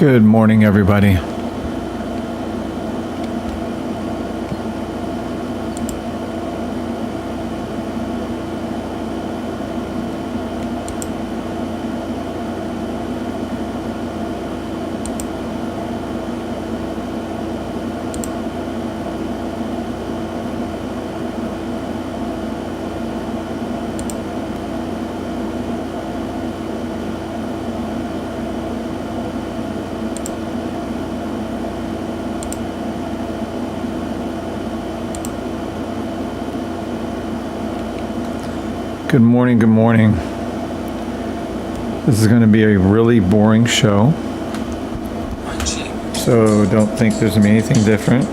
Good morning, everybody. Good morning, good morning. This is going to be a really boring show, so don't think there's going to be anything different.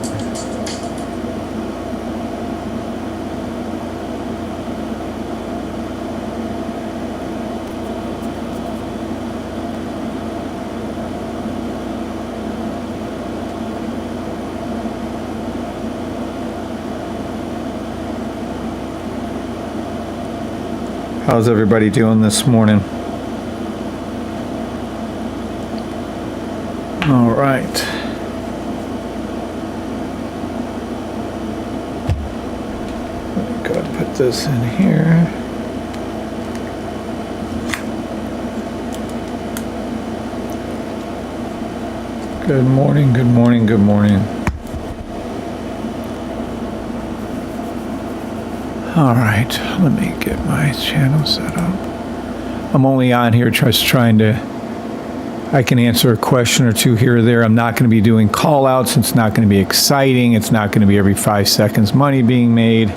How's everybody doing this morning? All right. Let me go ahead and put this in here. Good morning, good morning, good morning. All right, let me get my channel set up. I'm only on here just trying to, I can answer a question or two here or there. I'm not going to be doing call outs. It's not going to be exciting. It's not going to be every 5 seconds money being made.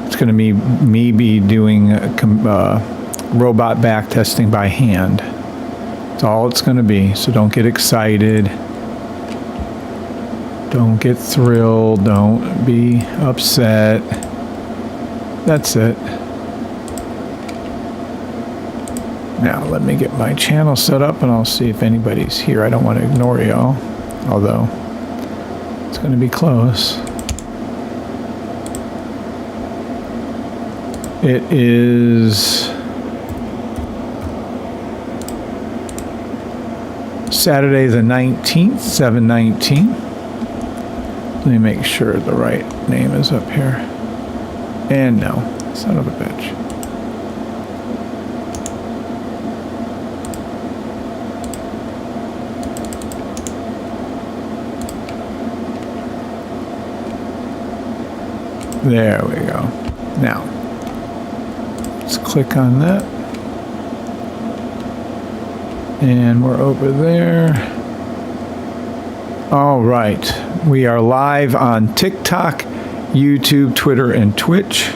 It's going to be me doing robot back testing by hand. That's all it's going to be. So don't get excited. Don't get thrilled. Don't be upset. That's it. Now let me get my channel set up and I'll see if anybody's here. I don't want to ignore y'all, although it's going to be close. It is Saturday the 19th, 7/19. Let me make sure the right name is up here. And no, son of a bitch. There we go. Now, let's click on that. And we're over there. All right. We are live on TikTok, YouTube, Twitter, and Twitch.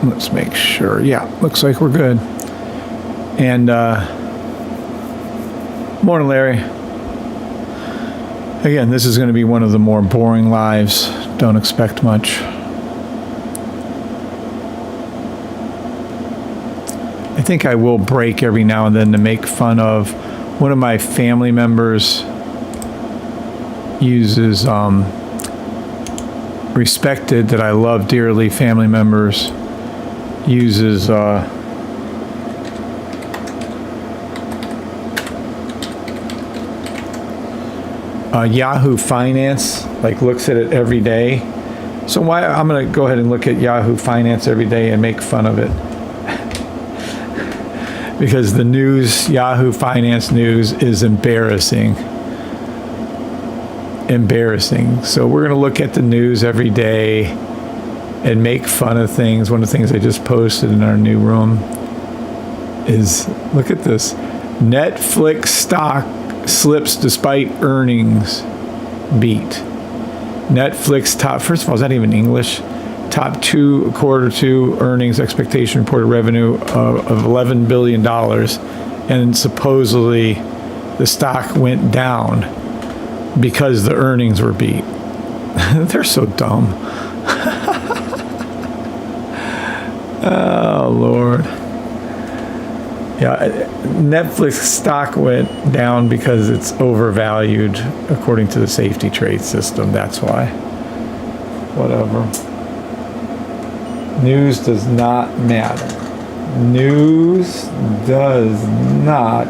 Let's make sure. Yeah, looks like we're good. And morning, Larry. Again, this is going to be one of the more boring lives. Don't expect much. I think I will break every now and then to make fun of one of my family members. Uses respected, that I love dearly, family members uses Yahoo Finance, like looks at it every day. So why I'm going to go ahead and look at Yahoo Finance every day and make fun of it. Because the news, Yahoo Finance news, is embarrassing. So we're going to look at the news every day and make fun of things. One of the things I just posted in our new room is, look at this. Netflix stock slips despite earnings beat. Netflix top, first of all, is that even English? Top Q2 earnings expectation, reported revenue of $11 billion. And supposedly the stock went down because the earnings were beat. They're so dumb. Oh, Lord. Yeah, Netflix stock went down because it's overvalued according to the safety trade system. That's why. Whatever. News does not matter. News does not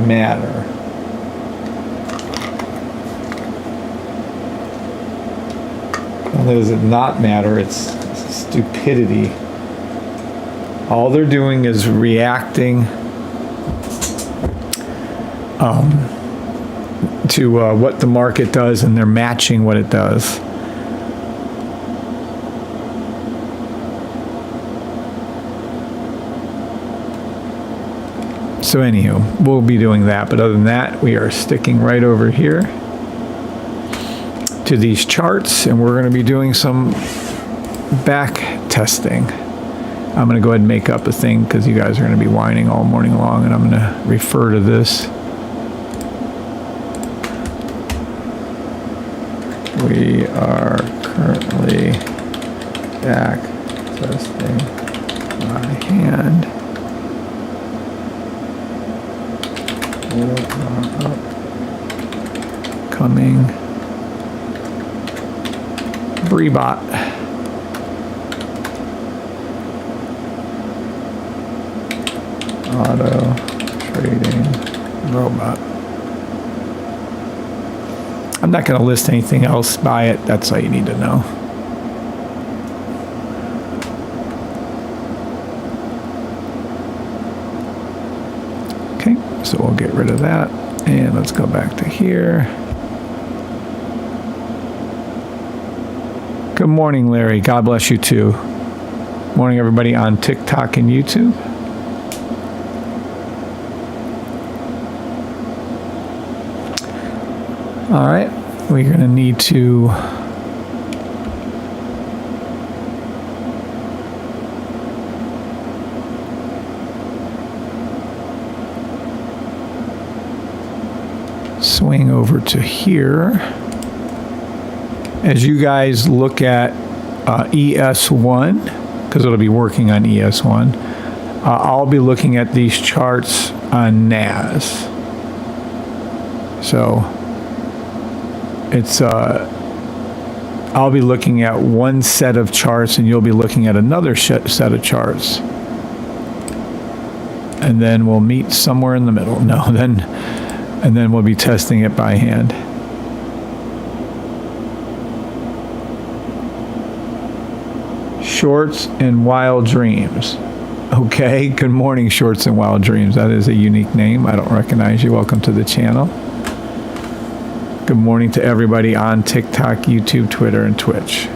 matter. Not only does it not matter, it's stupidity. All they're doing is reacting to what the market does, and they're matching what it does. So anywho, we'll be doing that, but other than that, we are sticking right over here to these charts, and we're going to be doing some back testing. I'm going to go ahead and make up a thing because you guys are going to be whining all morning long, and I'm going to refer to this. We are currently back testing by hand. Coming. Rebot. Auto trading robot. I'm not going to list anything else by it. That's all you need to know. Okay, so we'll get rid of that. And let's go back to here. Good morning, Larry. God bless you too. Morning, everybody on TikTok and YouTube. All right, we're going to need to swing over to here. As you guys look at ES1, because it'll be working on ES1, I'll be looking at these charts on NAS. So it's I'll be looking at one set of charts, and you'll be looking at another set of charts, and then we'll meet somewhere in the middle. And then we'll be testing it by hand. Shorts and Wild Dreams. Okay, good morning, Shorts and Wild Dreams. That is a unique name. I don't recognize you. Welcome to the channel. Good morning to everybody on TikTok, YouTube, Twitter, and Twitch.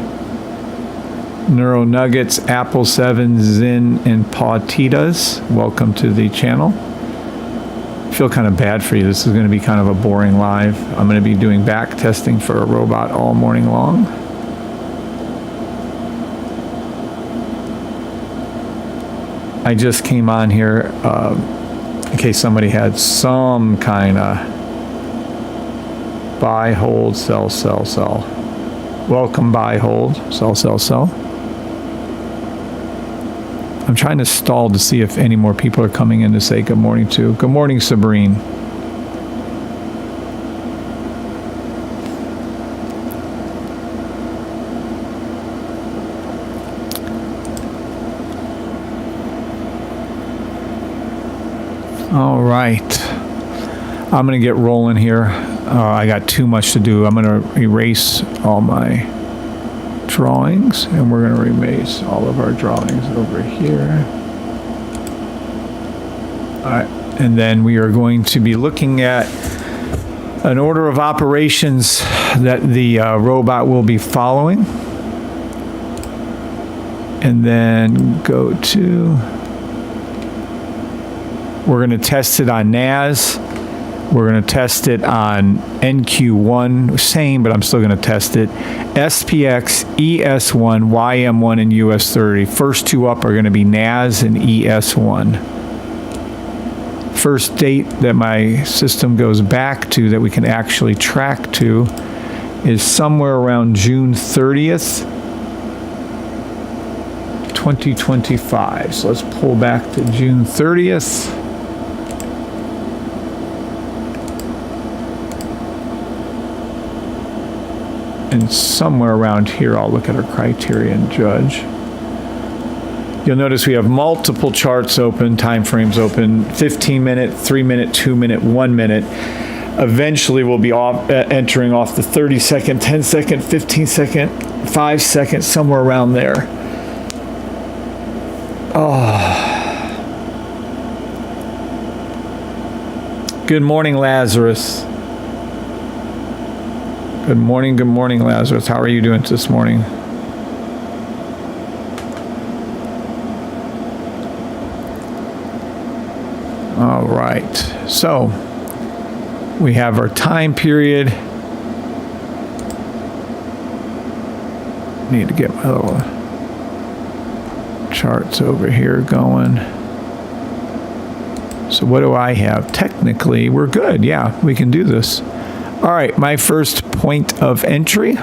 Neuro Nuggets, Apple 7, Zin, and Pautitas. Welcome to the channel. I feel kind of bad for you. This is going to be kind of a boring live. I'm going to be doing back testing for a robot all morning long. I just came on here in case somebody had some kind of buy, hold, sell, sell, sell. Welcome, buy, hold, sell, sell, sell. I'm trying to stall to see if any more people are coming in to say good morning to. Good morning, Sabrine. All right. I'm going to get rolling here. I got too much to do. I'm going to erase all my drawings, and we're going to erase all of our drawings over here. All right, and then we are going to be looking at an order of operations that the robot will be following, and then go to, we're going to test it on NAS. We're going to test it on NQ1, same, but I'm still going to test it. SPX, ES1, YM1, and US30. First two up are going to be NAS and ES1. First date that my system goes back to that we can actually track to is somewhere around June 30th, 2025. So let's pull back to June 30th. And somewhere around here, I'll look at our criteria and judge. You'll notice we have multiple charts open, time frames open, 15-minute, 3-minute, 2-minute, 1-minute. Eventually, we'll be entering off the 30-second, 10-second, 15-second, 5-second, somewhere around there. Oh. Good morning, Lazarus. Good morning, Lazarus. How are you doing this morning? All right, so we have our time period. Need to get my little charts over here going. So what do I have? Technically, we're good. Yeah, we can do this. All right, my first point of entry.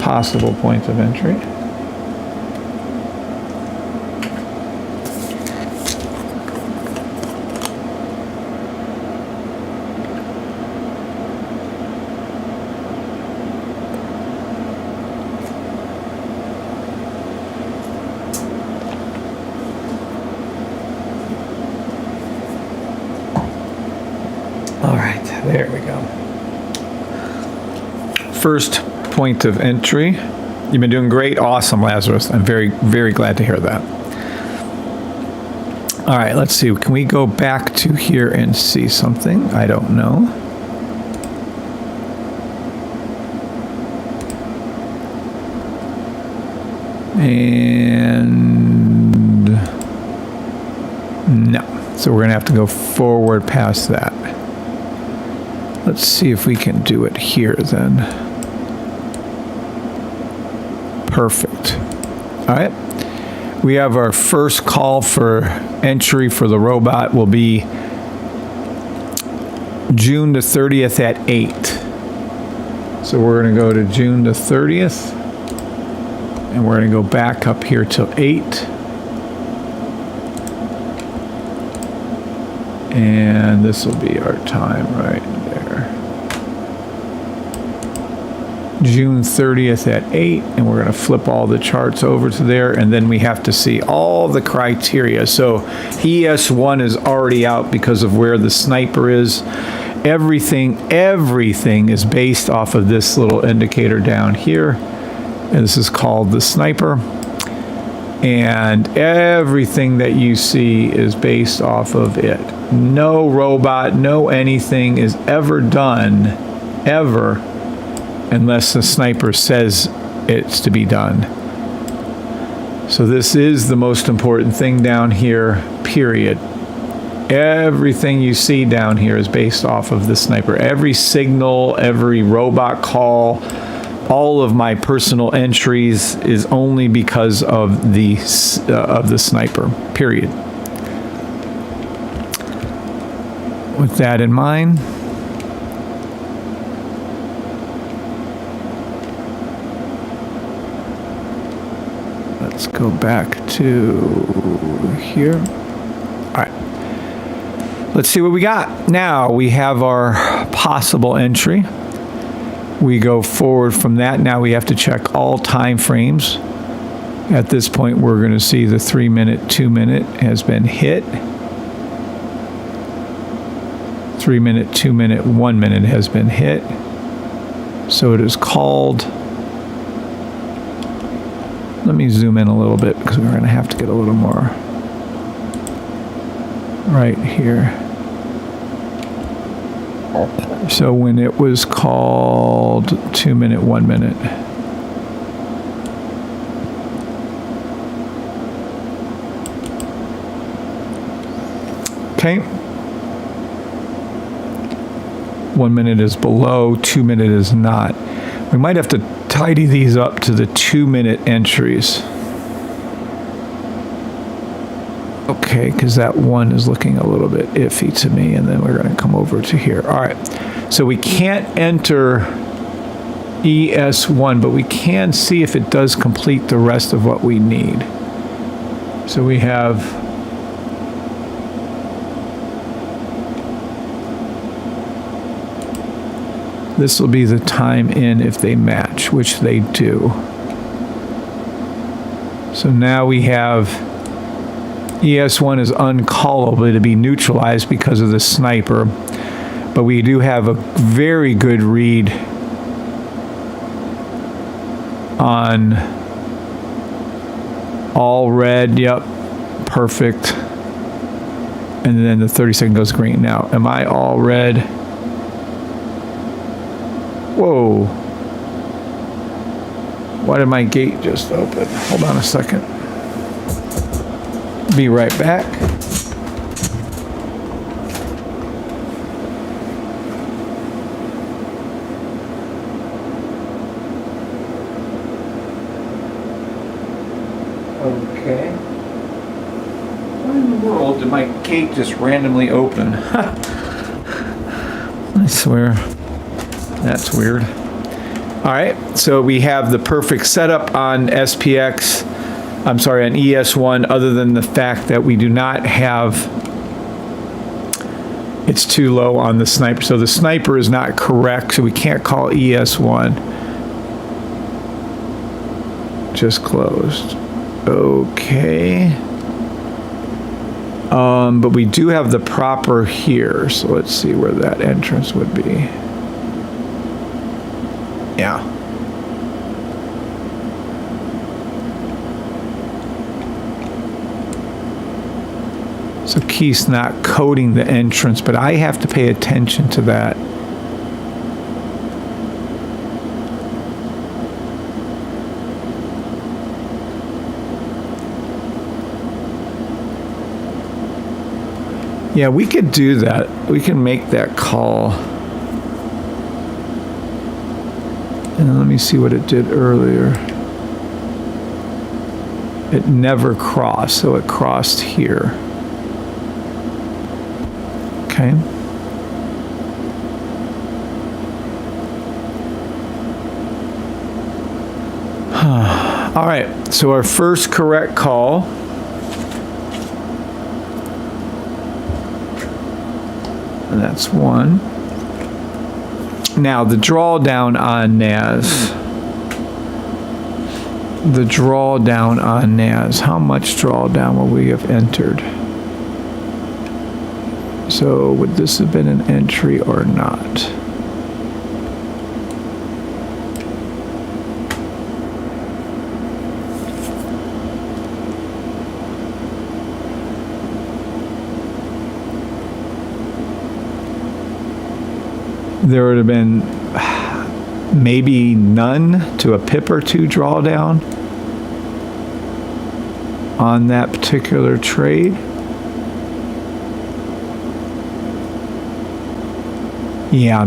Possible point of entry. All right, there we go. First point of entry. You've been doing great. Awesome, Lazarus. I'm very, very glad to hear that. All right, let's see. Can we go back to here and see something? I don't know. And no. So we're going to have to go forward past that. Let's see if we can do it here then. Perfect. All right. We have our first call for entry for the robot will be June the 30th at 8. So we're going to go to June the 30th. And we're going to go back up here till 8. And this will be our time right there. June 30th at 8, and we're going to flip all the charts over to there, and then we have to see all the criteria. So ES1 is already out because of where the sniper is. Everything is based off of this little indicator down here, and this is called the sniper. And everything that you see is based off of it. No robot, no anything is ever done, ever, unless the sniper says it's to be done. So this is the most important thing down here, period. Everything you see down here is based off of the sniper. Every signal, every robot call, all of my personal entries is only because of the sniper, period. With that in mind, let's go back to here. All right. Let's see what we got. Now we have our possible entry. We go forward from that. Now we have to check all time frames. At this point, we're going to see the 3-minute, 2-minute has been hit. 3-minute, 2-minute, 1-minute has been hit. So it is called. Let me zoom in a little bit because we're going to have to get a little more right here. So when it was called 2-minute, 1-minute. Okay. 1-minute is below, 2-minute is not. We might have to tidy these up to the 2-minute entries. Okay, because that one is looking a little bit iffy to me, and then we're going to come over to here. All right, so we can't enter ES1, but we can see if it does complete the rest of what we need. So we have This will be the time in if they match, which they do. So now we have ES1 is uncallable to be neutralized because of the sniper, but we do have a very good read on all red. Yep, perfect. And then the 30-second goes green. Now, am I all red? Whoa. Why did my gate just open? Hold on a second. Be right back. Okay. Why in the world did my gate just randomly open? I swear. That's weird. All right, so we have the perfect setup on SPX. I'm sorry, on ES1, other than the fact that we do not have, it's too low on the sniper. So the sniper is not correct, so we can't call ES1. Just closed. Okay. But we do have the proper here, so let's see where that entrance would be. Yeah. So Keith's not coding the entrance, but I have to pay attention to that. Yeah, we could do that. We can make that call. And let me see what it did earlier. It never crossed, so it crossed here. Okay. All right, so our first correct call. And that's one. Now the drawdown on NAS. The drawdown on NAS. How much drawdown will we have entered? So would this have been an entry or not? There would have been maybe none to a pip or two drawdown on that particular trade. Yeah.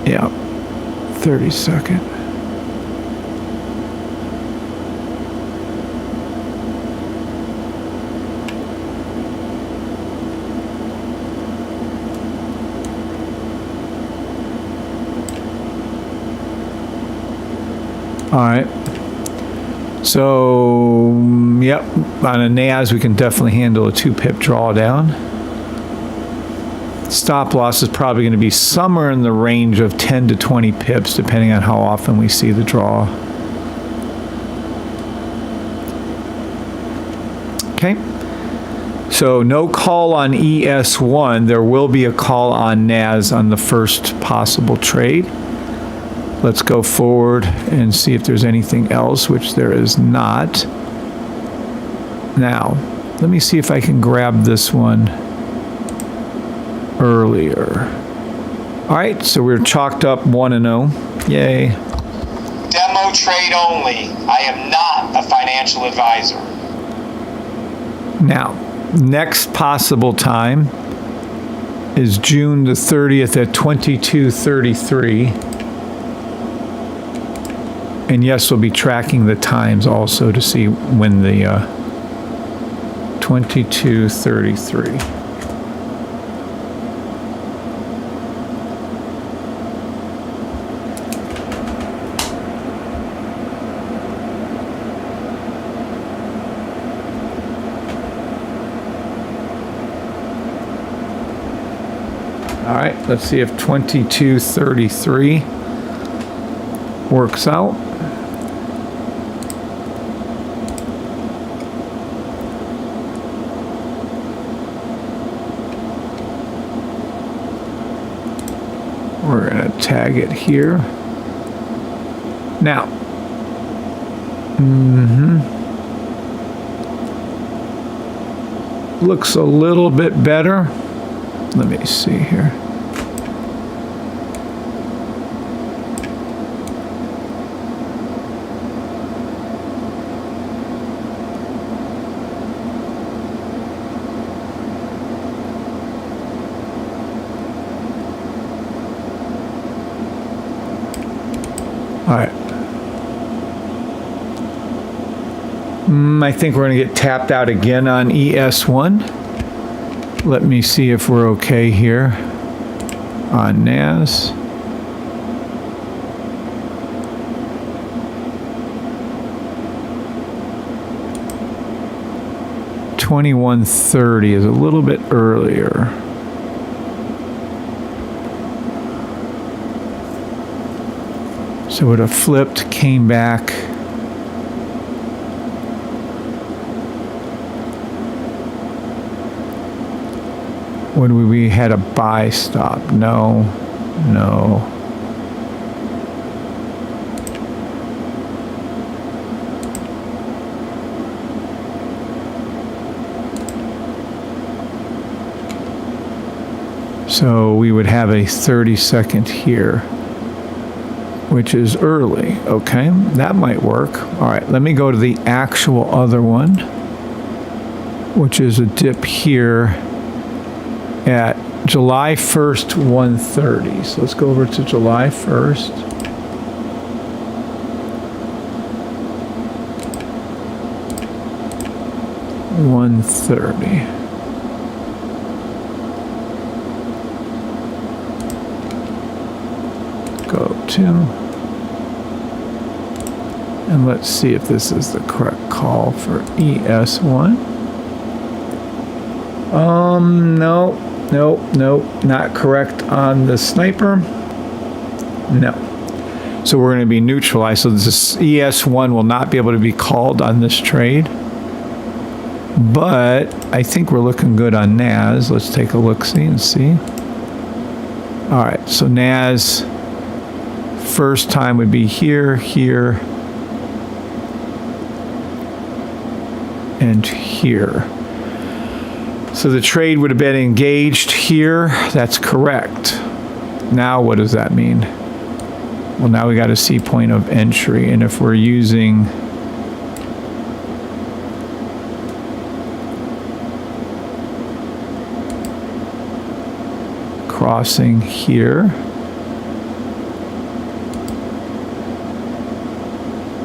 Yeah. 30-second. All right. So, yep, on a NAS, we can definitely handle a 2-pip drawdown. Stop loss is probably going to be somewhere in the range of 10 to 20 pips, depending on how often we see the draw. Okay. So no call on ES1. There will be a call on NAS on the first possible trade. Let's go forward and see if there's anything else, which there is not. Now, let me see if I can grab this one earlier. All right, so we're chalked up 1-0. Yay. Demo trade only. I am not a financial advisor. Now, next possible time is June the 30th at 22:33. And yes, we'll be tracking the times also to see when the 22:33. All right, let's see if 2233 works out. We're going to tag it here. Now, looks a little bit better. Let me see here. All right. I think we're going to get tapped out again on ES1. Let me see if we're okay here on NAS. $21.30 is a little bit earlier. So it would have flipped, came back. Would we had a buy stop? No, no. So we would have a 30-second here, which is early. Okay, that might work. All right, let me go to the actual other one, which is a dip here at July 1st, 1:30. So let's go over to July 1st. $130. Go to, and let's see if this is the correct call for ES1. No, not correct on the sniper. No. So we're going to be neutralized. So this ES1 will not be able to be called on this trade. But I think we're looking good on NAS. Let's take a look-see and see. All right, so NAS first time would be here, here, and here. So the trade would have been engaged here. That's correct. Now what does that mean? Well, now we got a C point of entry, and if we're using crossing here,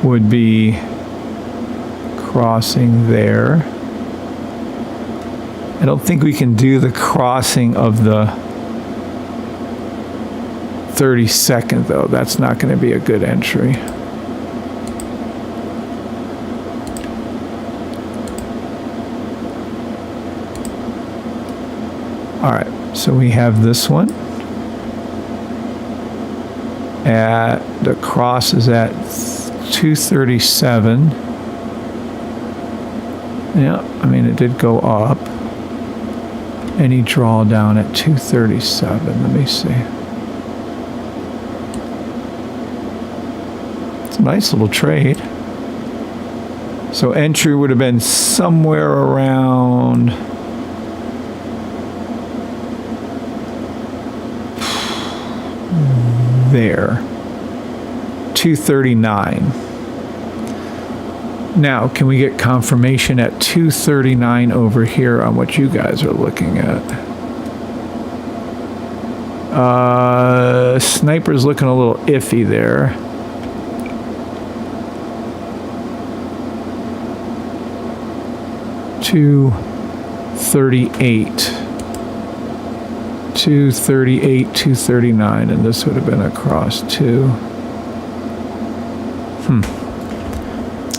would be crossing there. I don't think we can do the crossing of the 32nd though. That's not going to be a good entry. All right, so we have this one. At the cross is at 237. Yeah, I mean it did go up. Any drawdown at 237. Let me see. It's a nice little trade. So entry would have been somewhere around there. 239. Now, can we get confirmation at 239 over here on what you guys are looking at? Sniper's looking a little iffy there. $238, 239, and this would have been across two.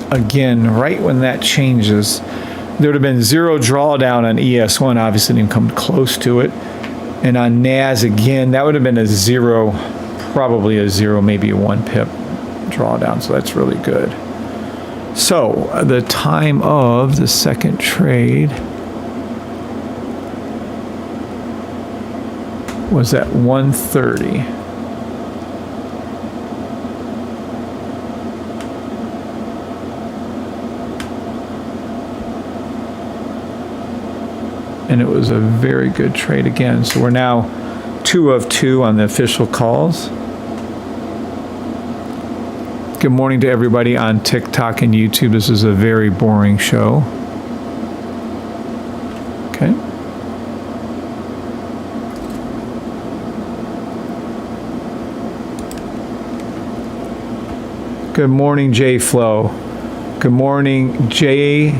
Again, right when that changes, there would have been zero drawdown on ES1, obviously didn't come close to it. And on NAS, again, that would have been a 0, probably a 0, maybe a 1 pip drawdown. So that's really good. So the time of the second trade was at 1:30. And it was a very good trade again. So we're now 2 of 2 on the official calls. Good morning to everybody on TikTok and YouTube. This is a very boring show. Okay. Good morning, Jay Flo. Good morning, Jake.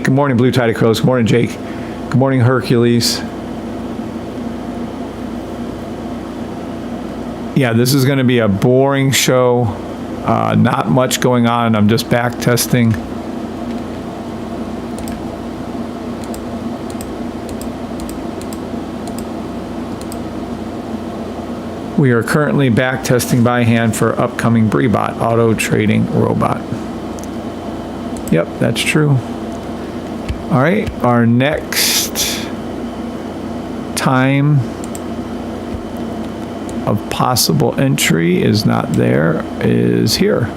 Good morning, Blue Tide Crows. Good morning, Jake. Good morning, Hercules. Yeah, this is going to be a boring show. Not much going on. I'm just back testing. We are currently back testing by hand for upcoming Brebot auto trading robot. Yep, that's true. All right, our next time of possible entry is not there, is here.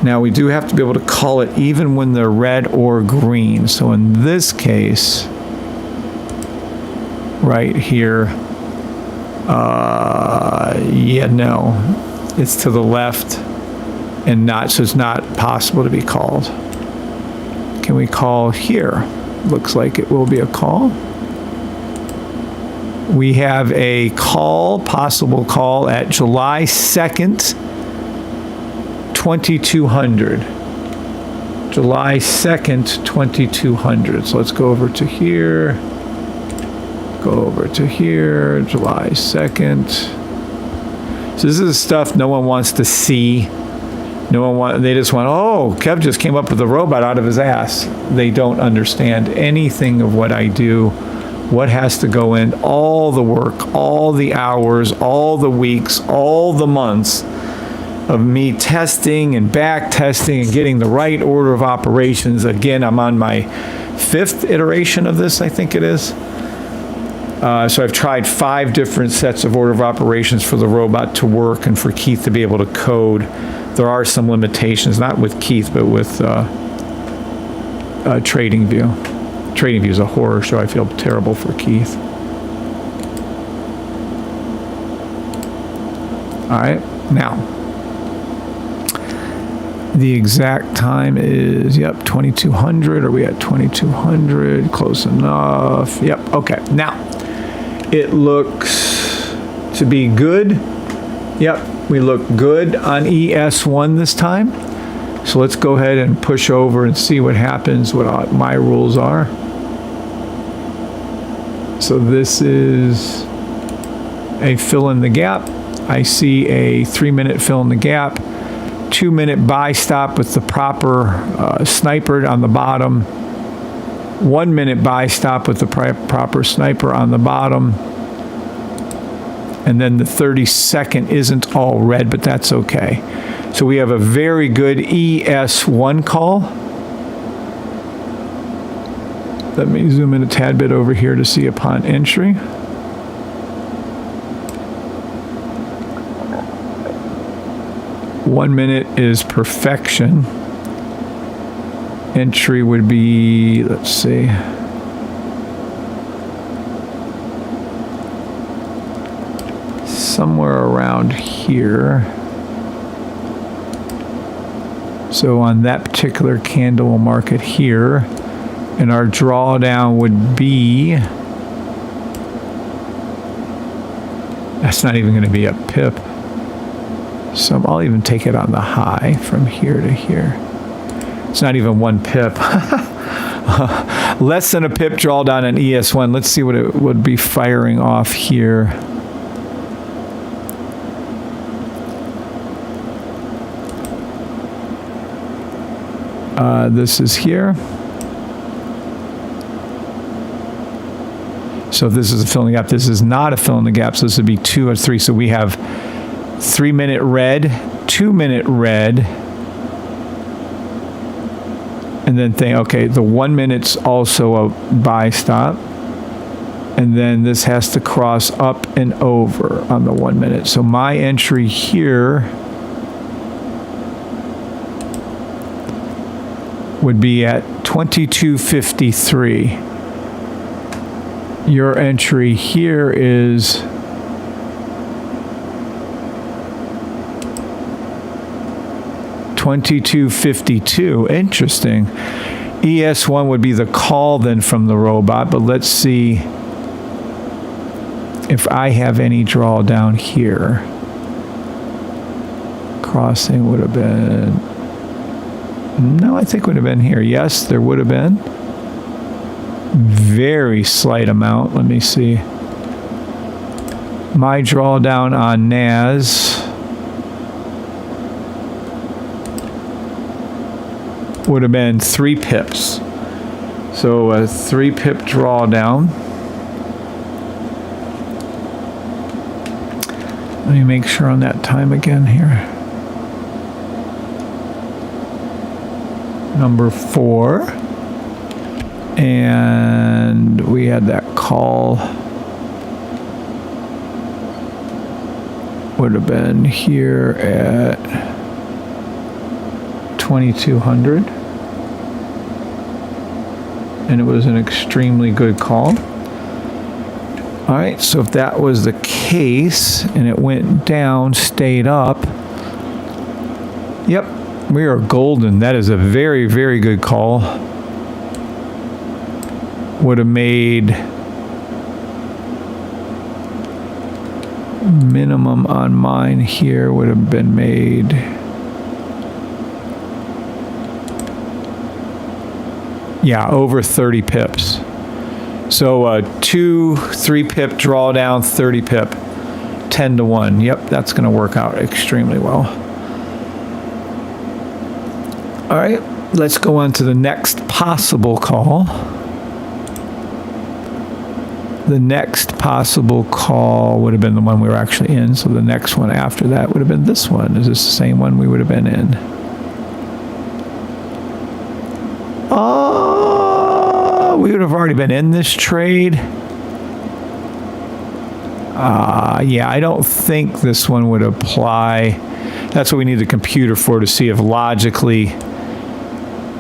Now we do have to be able to call it even when they're red or green. So in this case, right here, yeah, no, it's to the left and not, so it's not possible to be called. Can we call here? Looks like it will be a call. We have a call, possible call at July 2nd, 2200. July 2nd, 2200. So let's go over to here. Go over to here, July 2nd. So this is stuff no one wants to see. They just want, oh, Kev just came up with a robot out of his ass. They don't understand anything of what I do, what has to go in, all the work, all the hours, all the weeks, all the months of me testing and back testing and getting the right order of operations. Again, I'm on my 5th iteration of this, I think it is. So I've tried 5 different sets of order of operations for the robot to work and for Keith to be able to code. There are some limitations, not with Keith, but with TradingView. TradingView is a horror show. I feel terrible for Keith. All right, now the exact time is, yep, 2200. Are we at 2200? Close enough. Yep, okay. Now, it looks to be good. Yep, we look good on ES1 this time. So let's go ahead and push over and see what happens, what my rules are. So this is a fill in the gap. I see a 3-minute fill in the gap, 2-minute buy stop with the proper sniper on the bottom, 1-minute buy stop with the proper sniper on the bottom, and then the 30-second isn't all red, but that's okay. So we have a very good ES1 call. Let me zoom in a tad bit over here to see upon entry. One minute is perfection. Entry would be, let's see, somewhere around here. So on that particular candle, we'll mark it here. And our drawdown would be, that's not even going to be a pip. So I'll even take it on the high from here to here. It's not even 1 pip. Less than a pip drawdown on ES1. Let's see what it would be firing off here. This is here. So if this is a fill in the gap, this is not a fill in the gap. So this would be 2 or 3. So we have 3 minute red, 2 minute red, and then think, okay, the 1 minute's also a buy stop. And then this has to cross up and over on the 1 minute. So my entry here would be at 22.53. Your entry here is 22.52. Interesting. ES1 would be the call then from the robot, but let's see if I have any drawdown here. Crossing would have been, no, I think would have been here. Yes, there would have been. Very slight amount. Let me see. My drawdown on NAS would have been 3 pips. So a 3 pip drawdown. Let me make sure on that time again here. Number 4. And we had that call. Would have been here at 2200. And it was an extremely good call. All right, so if that was the case and it went down, stayed up, yep, we are golden. That is a very, very good call. Would have made minimum on mine here would have been made over 30 pips. So 2 3 pip drawdown, 30 pip, 10 to 1. Yep, that's going to work out extremely well. All right, let's go on to the next possible call. The next possible call would have been the one we were actually in. So the next one after that would have been this one. Is this the same one we would have been in? Oh, we would have already been in this trade. Yeah, I don't think this one would apply. That's what we need the computer for, to see if logically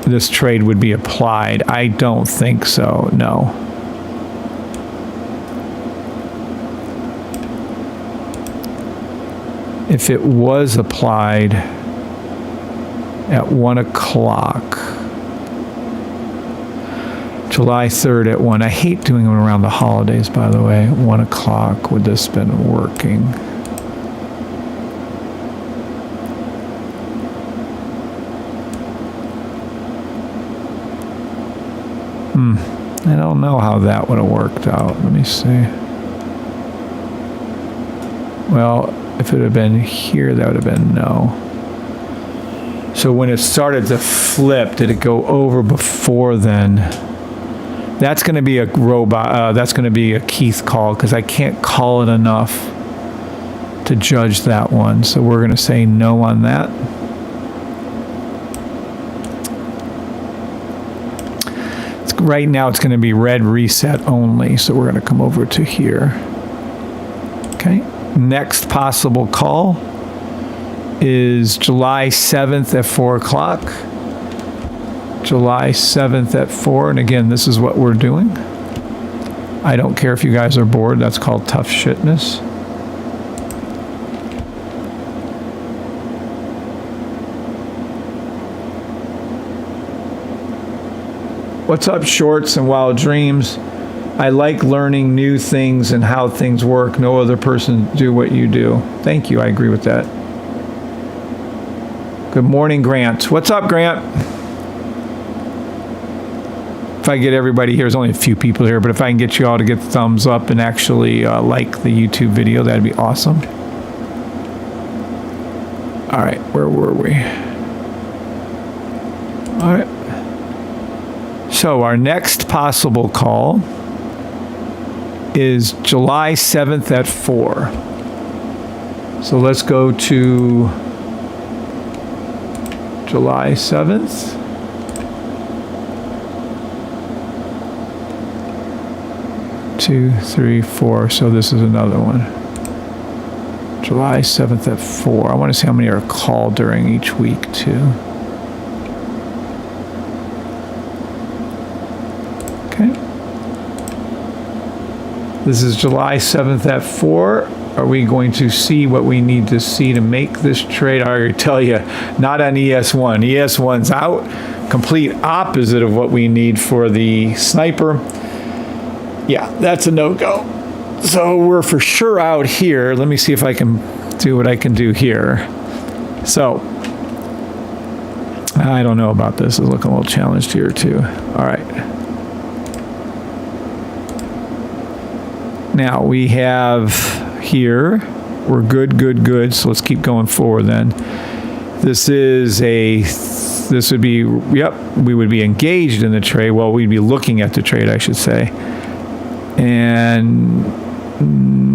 this trade would be applied. I don't think so, no. If it was applied at 1 o'clock, July 3rd at 1. I hate doing them around the holidays, by the way. 1 o'clock, would this been working? I don't know how that would have worked out. Let me see. Well, if it had been here, that would have been no. So when it started to flip, did it go over before then? That's going to be a robot. That's going to be a Keith call, because I can't call it enough to judge that one. So we're going to say no on that. Right now it's going to be red reset only. So we're going to come over to here. Okay. Next possible call is July 7th at 4 o'clock. July 7th at 4. And again, this is what we're doing. I don't care if you guys are bored. That's called tough shitness. What's up, Shorts and Wild Dreams? I like learning new things and how things work. No other person do what you do. Thank you. I agree with that. Good morning, Grant. What's up, Grant? If I get everybody here, there's only a few people here, but if I can get you all to get the thumbs up and actually like the YouTube video, that'd be awesome. All right, where were we? All right. So our next possible call is July 7th at 4. So let's go to July 7th. Two, three, four. So this is another one. July 7th at 4. I want to see how many are called during each week too. Okay. This is July 7th at 4. Are we going to see what we need to see to make this trade? I already tell you, not on ES1. ES1's out. Complete opposite of what we need for the sniper. Yeah, that's a no-go. So we're for sure out here. Let me see if I can do what I can do here. So I don't know about this. It's looking a little challenged here too. All right. Now we have here, we're good. So let's keep going forward then. This would be, yep, we would be engaged in the trade. Well, we'd be looking at the trade, I should say. And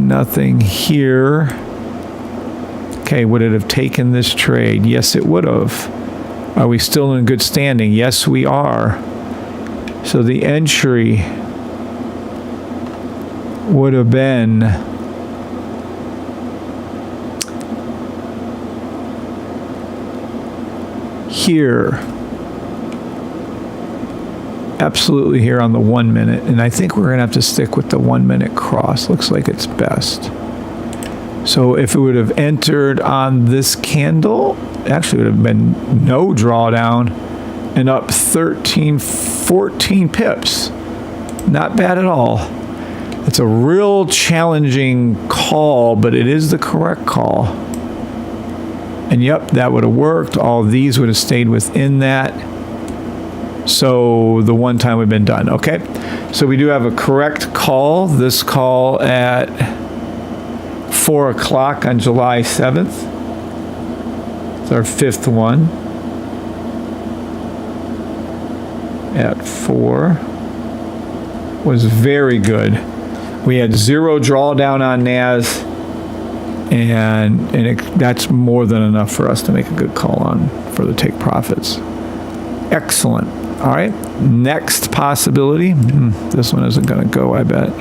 nothing here. Okay, would it have taken this trade? Yes, it would have. Are we still in good standing? Yes, we are. So the entry would have been here. Absolutely here on the 1 minute, and I think we're gonna have to stick with the 1 minute cross. Looks like it's best. So if it would have entered on this candle, actually would have been no drawdown and up 13, 14 pips. Not bad at all. It's a real challenging call, but it is the correct call. And yep, that would have worked. All these would have stayed within that. So the one time we've been done. Okay, so we do have a correct call. This call at 4 o'clock on July 7th. It's our fifth one at 4. Was very good. We had 0 drawdown on NAS, and that's more than enough for us to make a good call on for the take profits. Excellent. All right, next possibility, this one isn't going to go, I bet,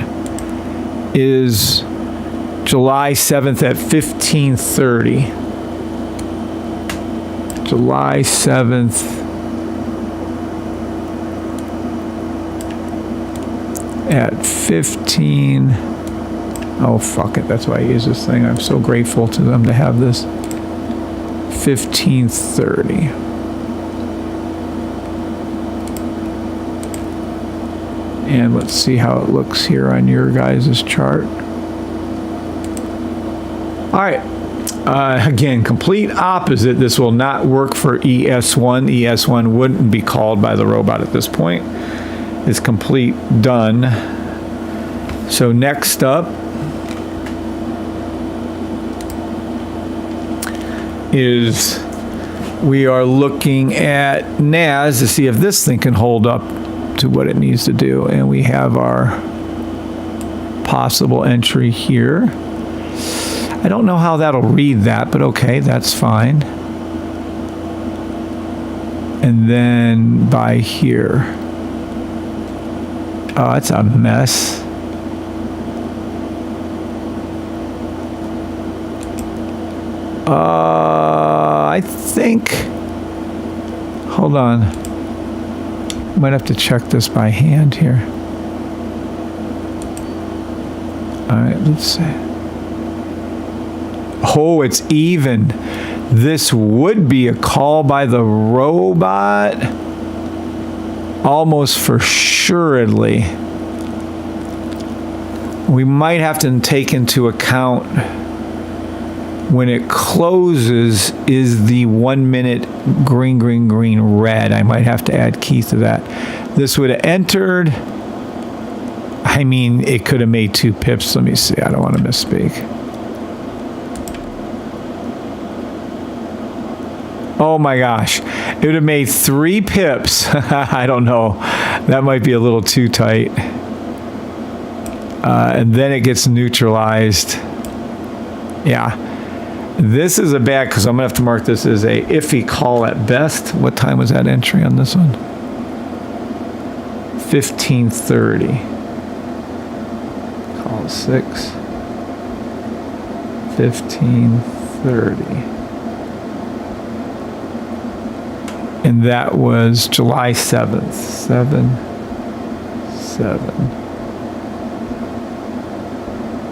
is July 7th at 15:30. July 7th at 15. Oh, fuck it. That's why I use this thing. I'm so grateful to them to have this. 15:30. And let's see how it looks here on your guys' chart. All right. Again, complete opposite. This will not work for ES1. ES1 wouldn't be called by the robot at this point. It's complete done. So next up is we are looking at NAS to see if this thing can hold up to what it needs to do, and we have our possible entry here. I don't know how that'll read that, but okay, that's fine. And then by here, oh, it's a mess. I think, hold on. Might have to check this by hand here. All right, let's see. Oh, it's even. This would be a call by the robot. Almost for suredly. We might have to take into account when it closes is the 1 minute green, red. I might have to add Keith to that. This would have entered. I mean, it could have made 2 pips. Let me see. I don't want to misspeak. Oh my gosh. It would have made 3 pips. I don't know. That might be a little too tight. and then it gets neutralized. Yeah. This is a bad, because I'm going to have to mark this as a iffy call at best. What time was that entry on this one? 15:30. Call 6. 15:30. And that was July 7th. 7.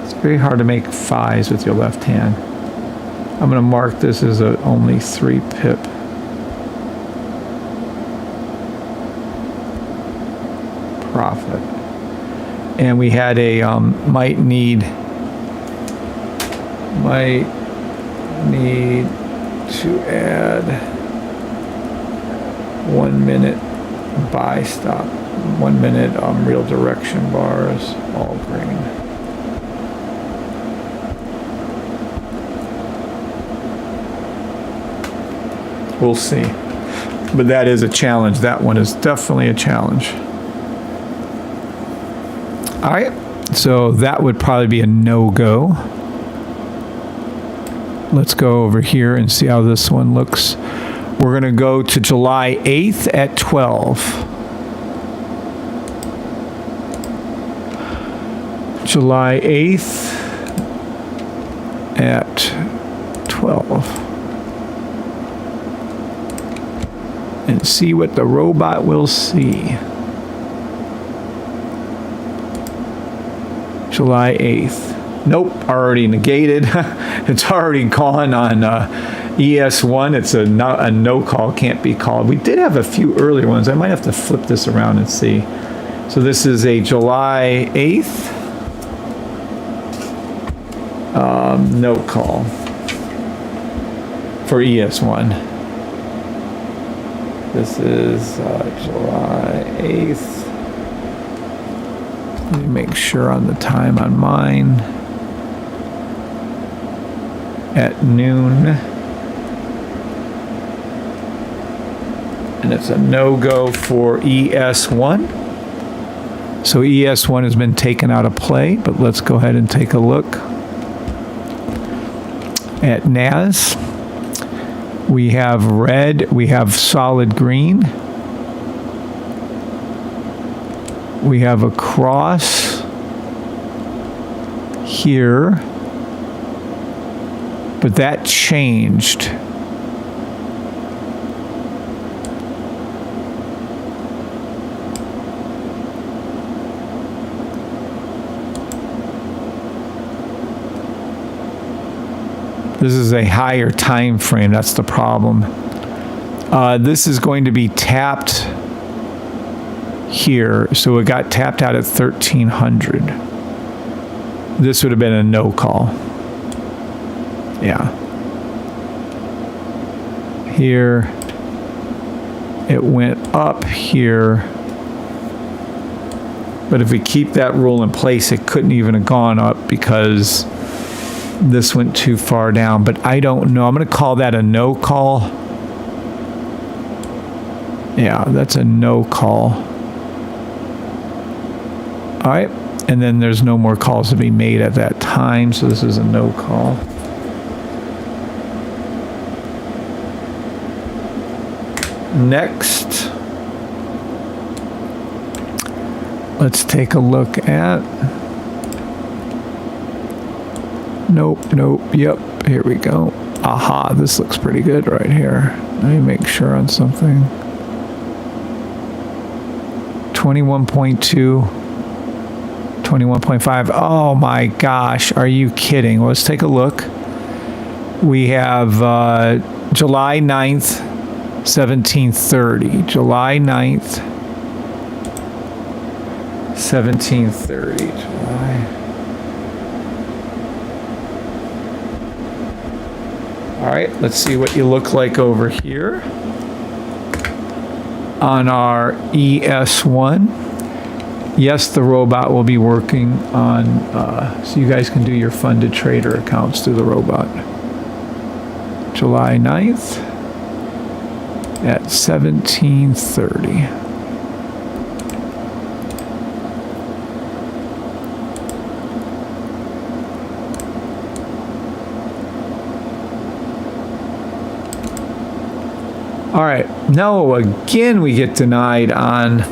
It's very hard to make 5s with your left hand. I'm going to mark this as a only 3 pip. Profit. And we had a might need to add 1 minute buy stop. 1 minute real direction bars, all green. We'll see. But that is a challenge. That one is definitely a challenge. All right. So that would probably be a no-go. Let's go over here and see how this one looks. We're going to go to July 8th at 12. July 8th at 12. And see what the robot will see. July 8th. Nope, already negated. It's already gone on ES1. It's a no call, can't be called. We did have a few earlier ones. I might have to flip this around and see. So this is a July 8th. No call for ES1. This is July 8th. Let me make sure on the time on mine. At noon. And it's a no-go for ES1. So ES1 has been taken out of play, but let's go ahead and take a look. At NAS, we have red, we have solid green. We have a cross here, but that changed. This is a higher time frame, that's the problem. This is going to be tapped here, so it got tapped out at 1300. This would have been a no call. Yeah. Here, it went up here, but if we keep that rule in place, it couldn't even have gone up because this went too far down. But I don't know. I'm going to call that a no call. Yeah, that's a no call. All right, and then there's no more calls to be made at that time, so this is a no call. Next, let's take a look at, nope, yep, here we go. Aha, this looks pretty good right here. Let me make sure on something. 21.2. 21.5. Oh my gosh, are you kidding? Well, let's take a look. We have July 9th, 1730. July 9th, 1730. July. All right, let's see what you look like over here on our ES1. Yes, the robot will be working on, so you guys can do your funded trader accounts through the robot. July 9th at 1730. All right, no, again we get denied on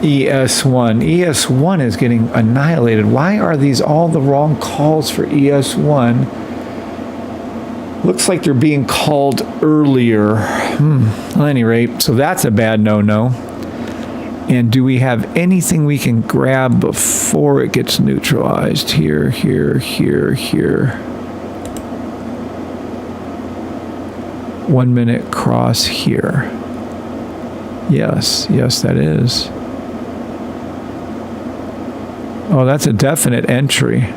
ES1. ES1 is getting annihilated. Why are these all the wrong calls for ES1? Looks like they're being called earlier. At any rate, so that's a bad no-no. And do we have anything we can grab before it gets neutralized? Here, here, here, here. 1 minute cross here. Yes, yes, that is. Oh, that's a definite entry.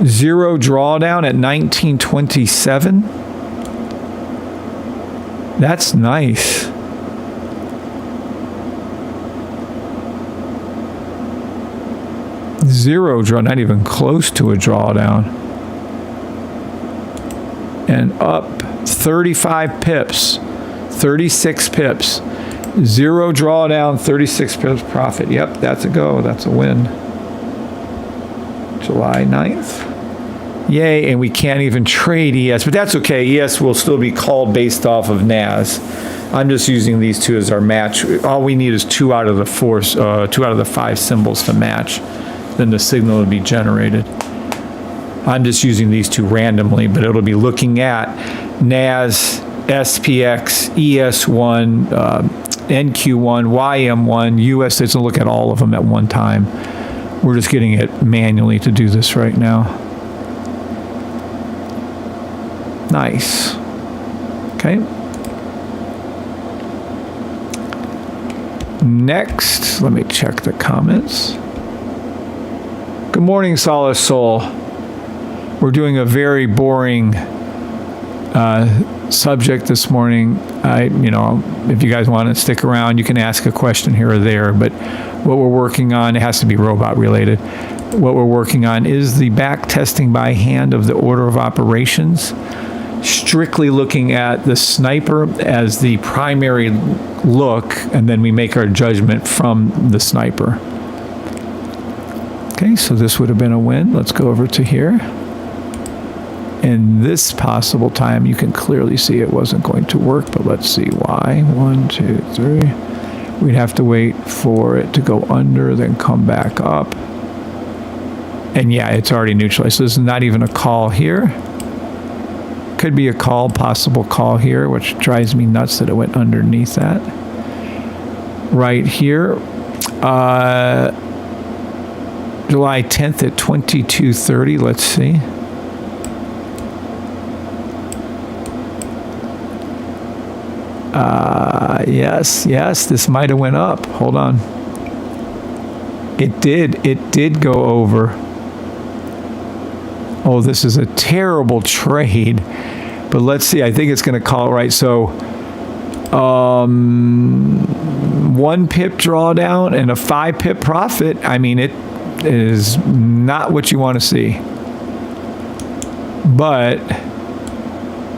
Zero drawdown at 1927. That's nice. Zero draw, not even close to a drawdown. And up 35 pips, 36 pips. Zero drawdown, 36 pips profit. Yep, that's a go. That's a win. July 9th. Yay, and we can't even trade ES, but that's okay. ES will still be called based off of NAS. I'm just using these two as our match. All we need is 2 out of the 5 symbols to match. Then the signal will be generated. I'm just using these two randomly, but it'll be looking at NAS, SPX, ES1, NQ1, YM1, US. It's going to look at all of them at one time. We're just getting it manually to do this right now. Nice. Okay. Next, let me check the comments. Good morning, Solace Soul. We're doing a very boring subject this morning. If you guys want to stick around, you can ask a question here or there, but what we're working on, it has to be robot related. What we're working on is the back testing by hand of the order of operations, strictly looking at the sniper as the primary look, and then we make our judgment from the sniper. Okay, so this would have been a win. Let's go over to here. In this possible time, you can clearly see it wasn't going to work, but let's see why. 1, 2, 3. We'd have to wait for it to go under, then come back up. And yeah, it's already neutralized. So this is not even a call here. Could be a call, possible call here, which drives me nuts that it went underneath that. Right here. July 10th at 22:30. Let's see. Yes, this might have went up. Hold on. It did go over. Oh, this is a terrible trade. But let's see. I think it's going to call right. So, 1 pip drawdown and a 5 pip profit. I mean, it is not what you want to see. But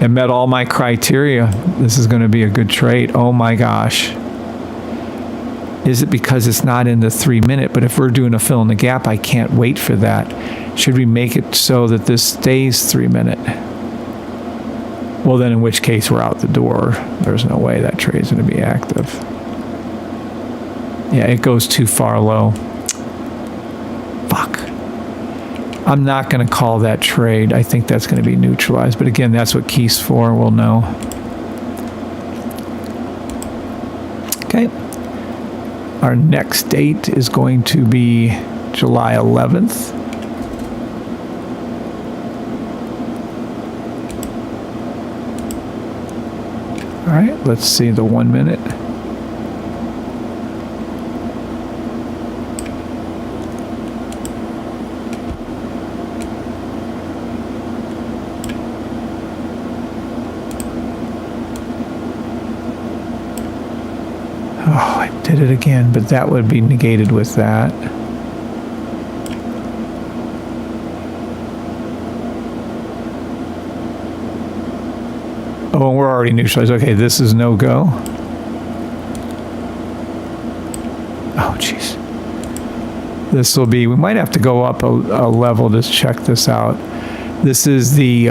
it met all my criteria. This is going to be a good trade. Oh my gosh. Is it because it's not in the 3 minute? But if we're doing a fill in the gap, I can't wait for that. Should we make it so that this stays 3 minute? Well, then in which case we're out the door. There's no way that trade's going to be active. Yeah, it goes too far low. Fuck. I'm not going to call that trade. I think that's going to be neutralized. But again, that's what Key's for. We'll know. Okay. Our next date is going to be July 11th. All right, let's see the 1 minute. Oh, I did it again, but that would be negated with that. Oh, and we're already neutralized. Okay, this is no go. Oh, jeez. This will be, we might have to go up a level to check this out. This is the,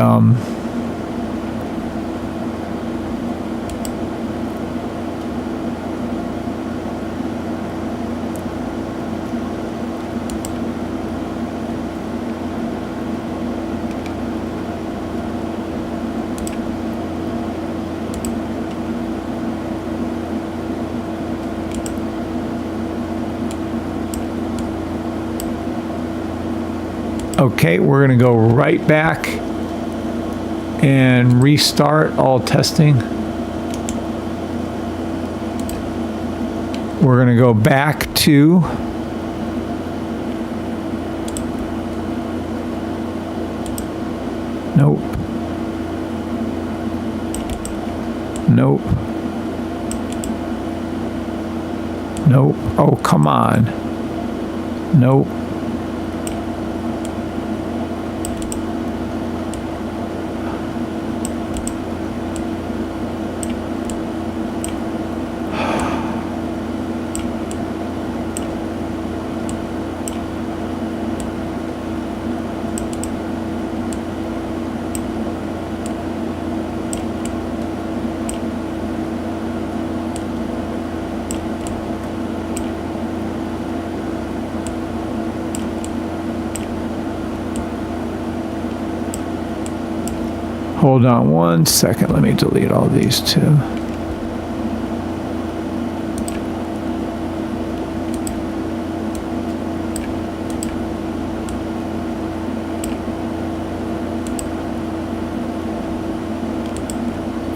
Okay, we're going to go right back and restart all testing. We're going to go back to nope. Nope. Nope. Oh, come on. Nope. Hold on one second. Let me delete all these too.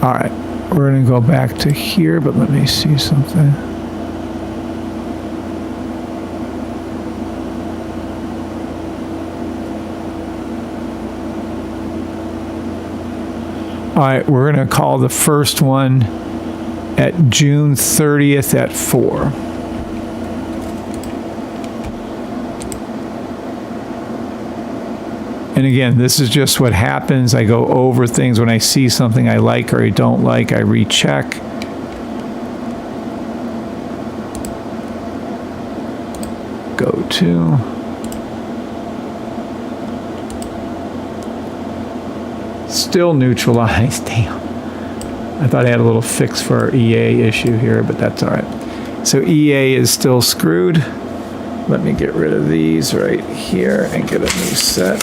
All right, we're going to go back to here, but let me see something. All right, we're going to call the first one at June 30th at 4. And again, this is just what happens. I go over things when I see something I like or I don't like, I recheck. Go to. Still neutralized. Damn. I thought I had a little fix for our EA issue here, but that's all right. So EA is still screwed. Let me get rid of these right here and get a new set.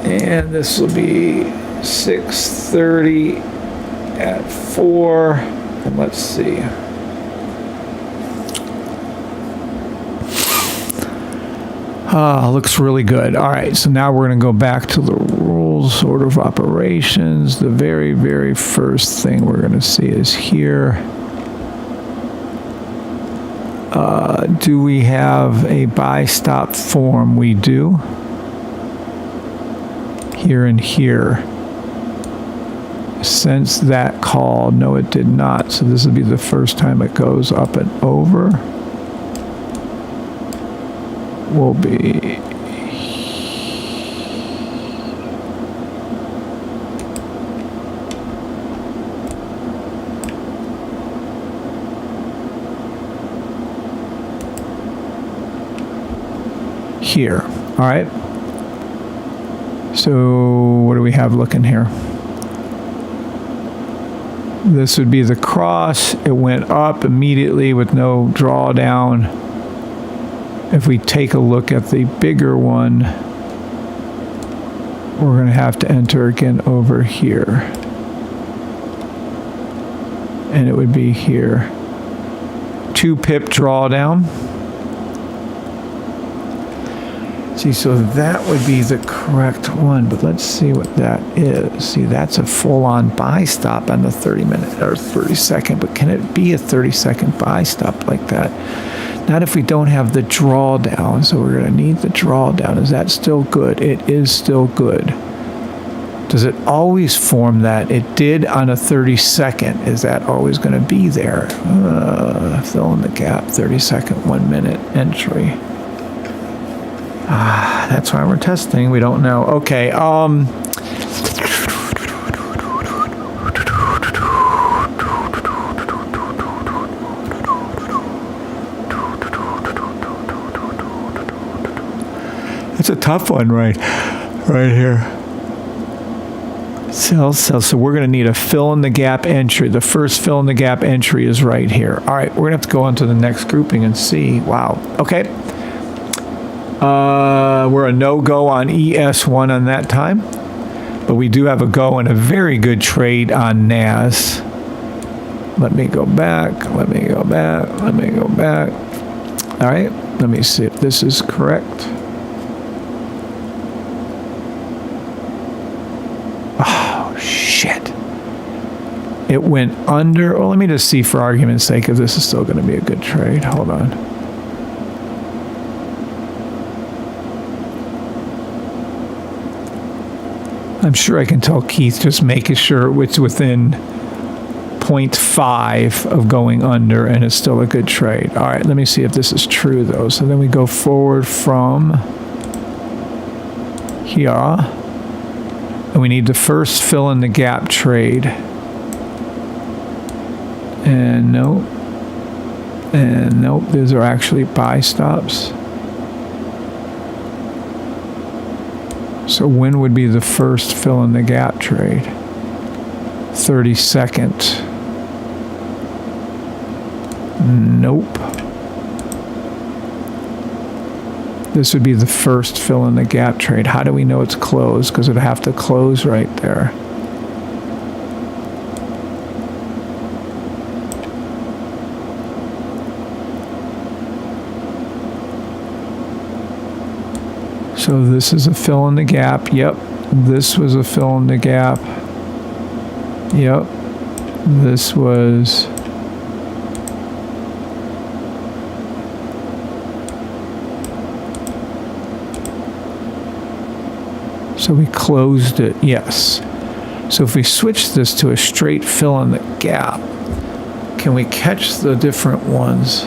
And this will be 6:30 at 4. And let's see. Looks really good. All right, so now we're going to go back to the rules, order of operations. The very, very first thing we're going to see is here. Do we have a buy stop form? We do. Here and here. Since that call, no, it did not. So this will be the first time it goes up and over. Will be here. All right. So what do we have looking here? This would be the cross. It went up immediately with no drawdown. If we take a look at the bigger one, we're going to have to enter again over here. And it would be here. 2 pip drawdown. See, so that would be the correct one, but let's see what that is. See, that's a full-on buy stop on the 30-minute or 30-second, but can it be a 30-second buy stop like that? Not if we don't have the drawdown, so we're going to need the drawdown. Is that still good? It is still good. Does it always form that? It did on a 30-second. Is that always going to be there? Fill in the gap, 30-second, 1-minute entry. That's why we're testing. We don't know. Okay. It's a tough one right here. Sell. So we're going to need a fill in the gap entry. The first fill in the gap entry is right here. All right, we're going to have to go on to the next grouping and see. Wow. Okay. We're a no-go on ES1 on that time, but we do have a go and a very good trade on NAS. Let me go back. Let me go back. Let me go back. All right. Let me see if this is correct. Oh, shit. It went under. Well, let me just see for argument's sake if this is still going to be a good trade. Hold on. I'm sure I can tell Keith just making sure it's within 0.5 of going under and it's still a good trade. All right, let me see if this is true though. So then we go forward from here and we need to first fill in the gap trade. And nope. And nope, these are actually buy stops. So when would be the first fill in the gap trade? 32nd. Nope. This would be the first fill in the gap trade. How do we know it's closed? Because it would have to close right there. So this is a fill in the gap. Yep. This was a fill in the gap. Yep. This was. So we closed it. Yes. So if we switch this to a straight fill in the gap, can we catch the different ones?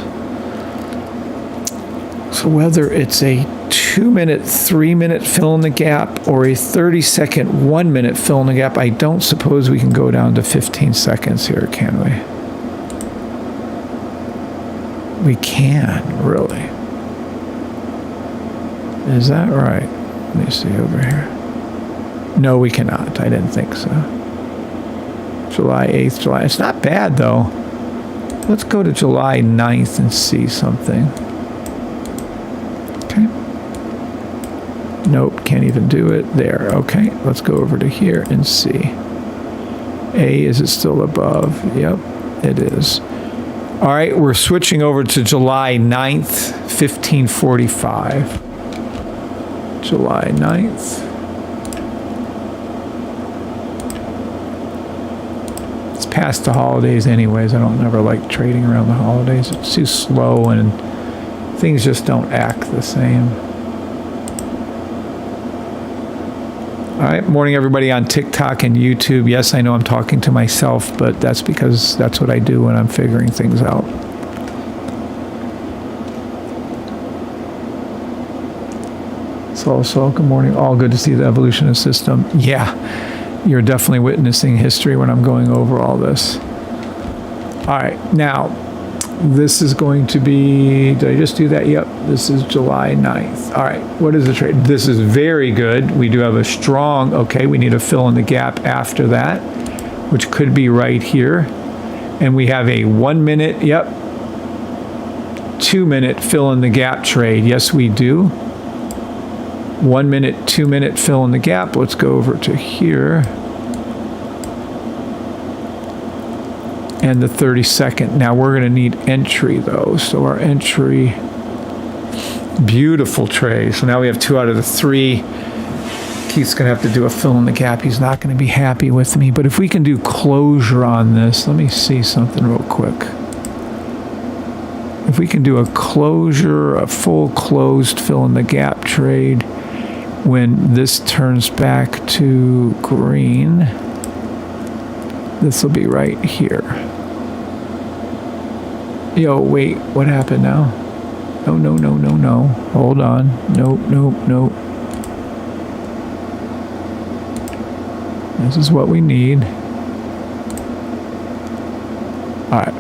So whether it's a 2-minute, 3-minute fill in the gap or a 30-second, 1-minute fill in the gap, I don't suppose we can go down to 15 seconds here, can we? We can, really. Is that right? Let me see over here. No, we cannot. I didn't think so. July 8th, July. It's not bad, though. Let's go to July 9th and see something. Okay. Nope, can't even do it there. Okay, let's go over to here and see. A, is it still above? Yep, it is. All right, we're switching over to July 9th, 1545. July 9th. It's past the holidays anyways. I don't never like trading around the holidays. It's too slow and things just don't act the same. All right, morning everybody on TikTok and YouTube. Yes, I know I'm talking to myself, but that's because that's what I do when I'm figuring things out. So good morning. All good to see the evolution of the system. Yeah, you're definitely witnessing history when I'm going over all this. All right, now this is going to be, did I just do that? Yep, this is July 9th. All right, what is the trade? This is very good. We do have a strong, okay, we need to fill in the gap after that, which could be right here. And we have a 1 minute, yep, 2 minute fill in the gap trade. Yes, we do. 1 minute, 2 minute fill in the gap. Let's go over to here. And the 30-second. Now we're going to need entry though. So our entry, beautiful trade. So now we have 2 out of the 3. Keith's going to have to do a fill in the gap. He's not going to be happy with me. But if we can do closure on this, let me see something real quick. If we can do a closure, a full closed fill in the gap trade, when this turns back to green, this will be right here. Yo, wait, what happened now? No, no, no, no, no. Hold on. Nope, nope, nope. This is what we need. All right.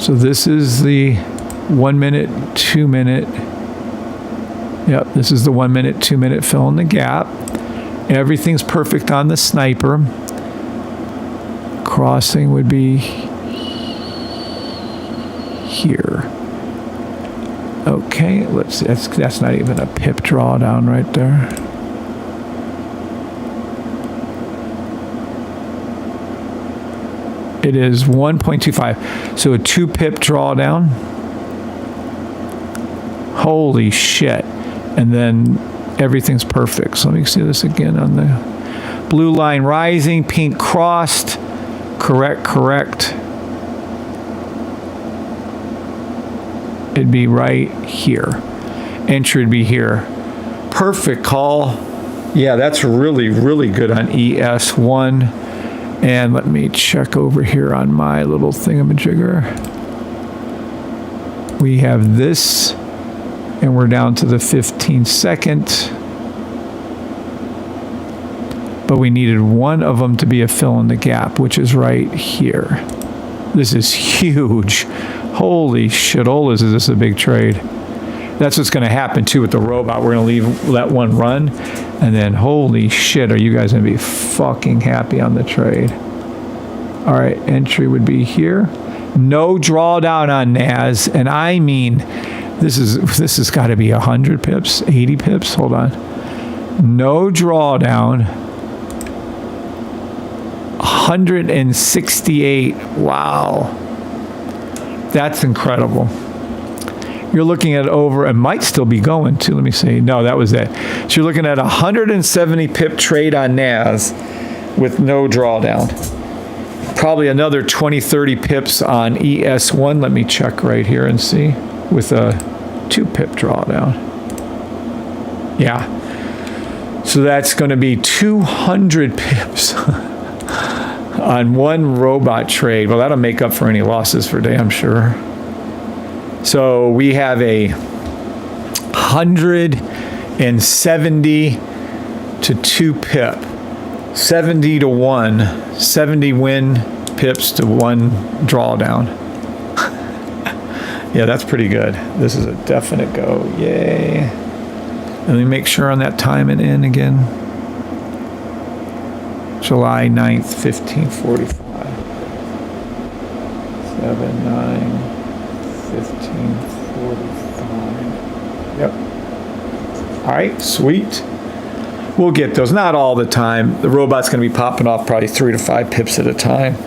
So this is the 1 minute, 2 minute. Yep, this is the 1 minute, 2 minute fill in the gap. Everything's perfect on the sniper. Crossing would be here. Okay, let's see. That's not even a pip drawdown right there. It is 1.25. So a 2 pip drawdown. Holy shit. And then everything's perfect. So let me see this again on the blue line rising, pink crossed. Correct. It'd be right here. Entry would be here. Perfect call. Yeah, that's really, really good on ES1. And let me check over here on my little thingamajigger. We have this, and we're down to the 15 second. But we needed one of them to be a fill in the gap, which is right here. This is huge. Holy shitolas, is this a big trade. That's what's going to happen too with the robot. We're going to let one run, and then holy shit, are you guys going to be fucking happy on the trade. All right, entry would be here. No drawdown on NAS, and I mean, this has got to be 100 pips, 80 pips. Hold on. No drawdown. 168. Wow. That's incredible. You're looking at over, it might still be going too. Let me see. No, that was it. So you're looking at 170 pip trade on NAS with no drawdown. Probably another 20, 30 pips on ES1. Let me check right here and see with a 2 pip drawdown. Yeah. So that's going to be 200 pips on one robot trade. Well, that'll make up for any losses for damn sure. So we have a 170 to 2 pip, 70 to 1, 70 win pips to 1 drawdown. Yeah, that's pretty good. This is a definite go. Yay. Let me make sure on that time and in again. July 9th, 1545. 7, 9, 1545. Yep. All right, sweet. We'll get those. Not all the time. The robot's going to be popping off probably 3 to 5 pips at a time.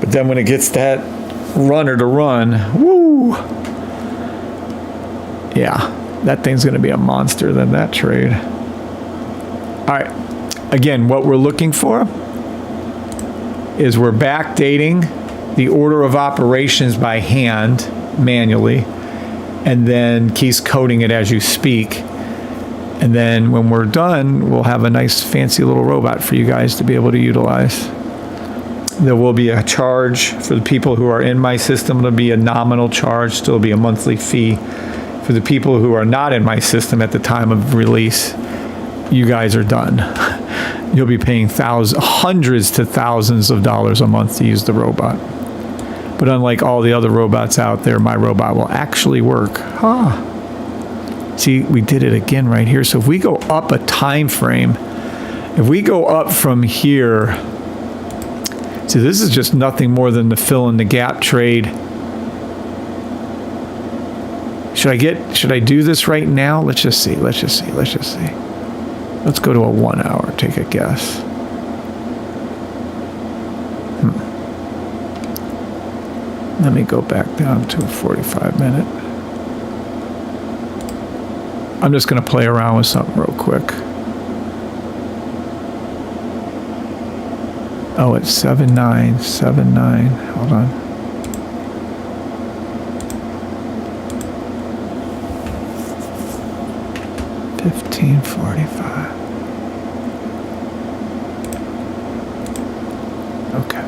But then when it gets that runner to run, woo! Yeah, that thing's going to be a monster than that trade. All right. Again, what we're looking for is we're backdating the order of operations by hand, manually, and then keys coding it as you speak. And then when we're done, we'll have a nice fancy little robot for you guys to be able to utilize. There will be a charge for the people who are in my system. It'll be a nominal charge, still be a monthly fee. For the people who are not in my system at the time of release, you guys are done. You'll be paying hundreds to thousands of dollars a month to use the robot. But unlike all the other robots out there, my robot will actually work. See, we did it again right here. So if we go up a time frame, if we go up from here, see, this is just nothing more than the fill in the gap trade. Should I do this right now? Let's just see. Let's go to a 1 hour, take a guess. Let me go back down to a 45 minute. I'm just going to play around with something real quick. Oh, it's 7979. Hold on. $15.45. Okay.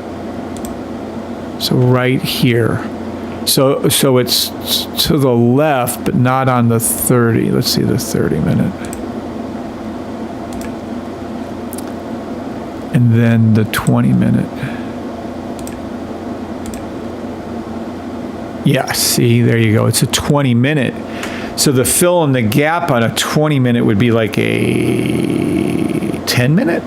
So right here. So it's to the left, but not on the 30. Let's see the 30 minute. And then the 20 minute. Yeah, see, there you go. It's a 20 minute. So the fill in the gap on a 20 minute would be like a 10 minute?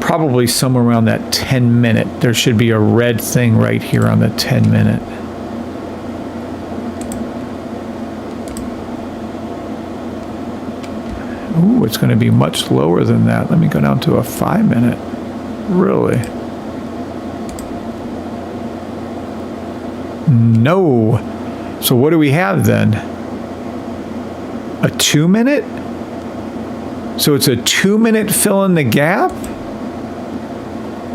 Probably somewhere around that 10 minute. There should be a red thing right here on the 10 minute. Ooh, it's going to be much lower than that. Let me go down to a 5 minute. Really? No. So what do we have then? A 2 minute? So it's a 2 minute fill in the gap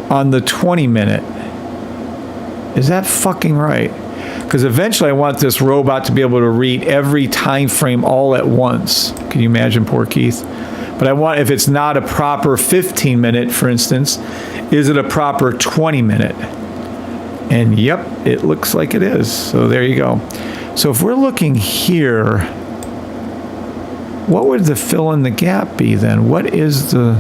on the 20 minute. Is that fucking right? Because eventually I want this robot to be able to read every time frame all at once. Can you imagine, poor Keith? But I want, if it's not a proper 15 minute, for instance, is it a proper 20 minute? And yep, it looks like it is. So there you go. So if we're looking here, what would the fill in the gap be then? What is the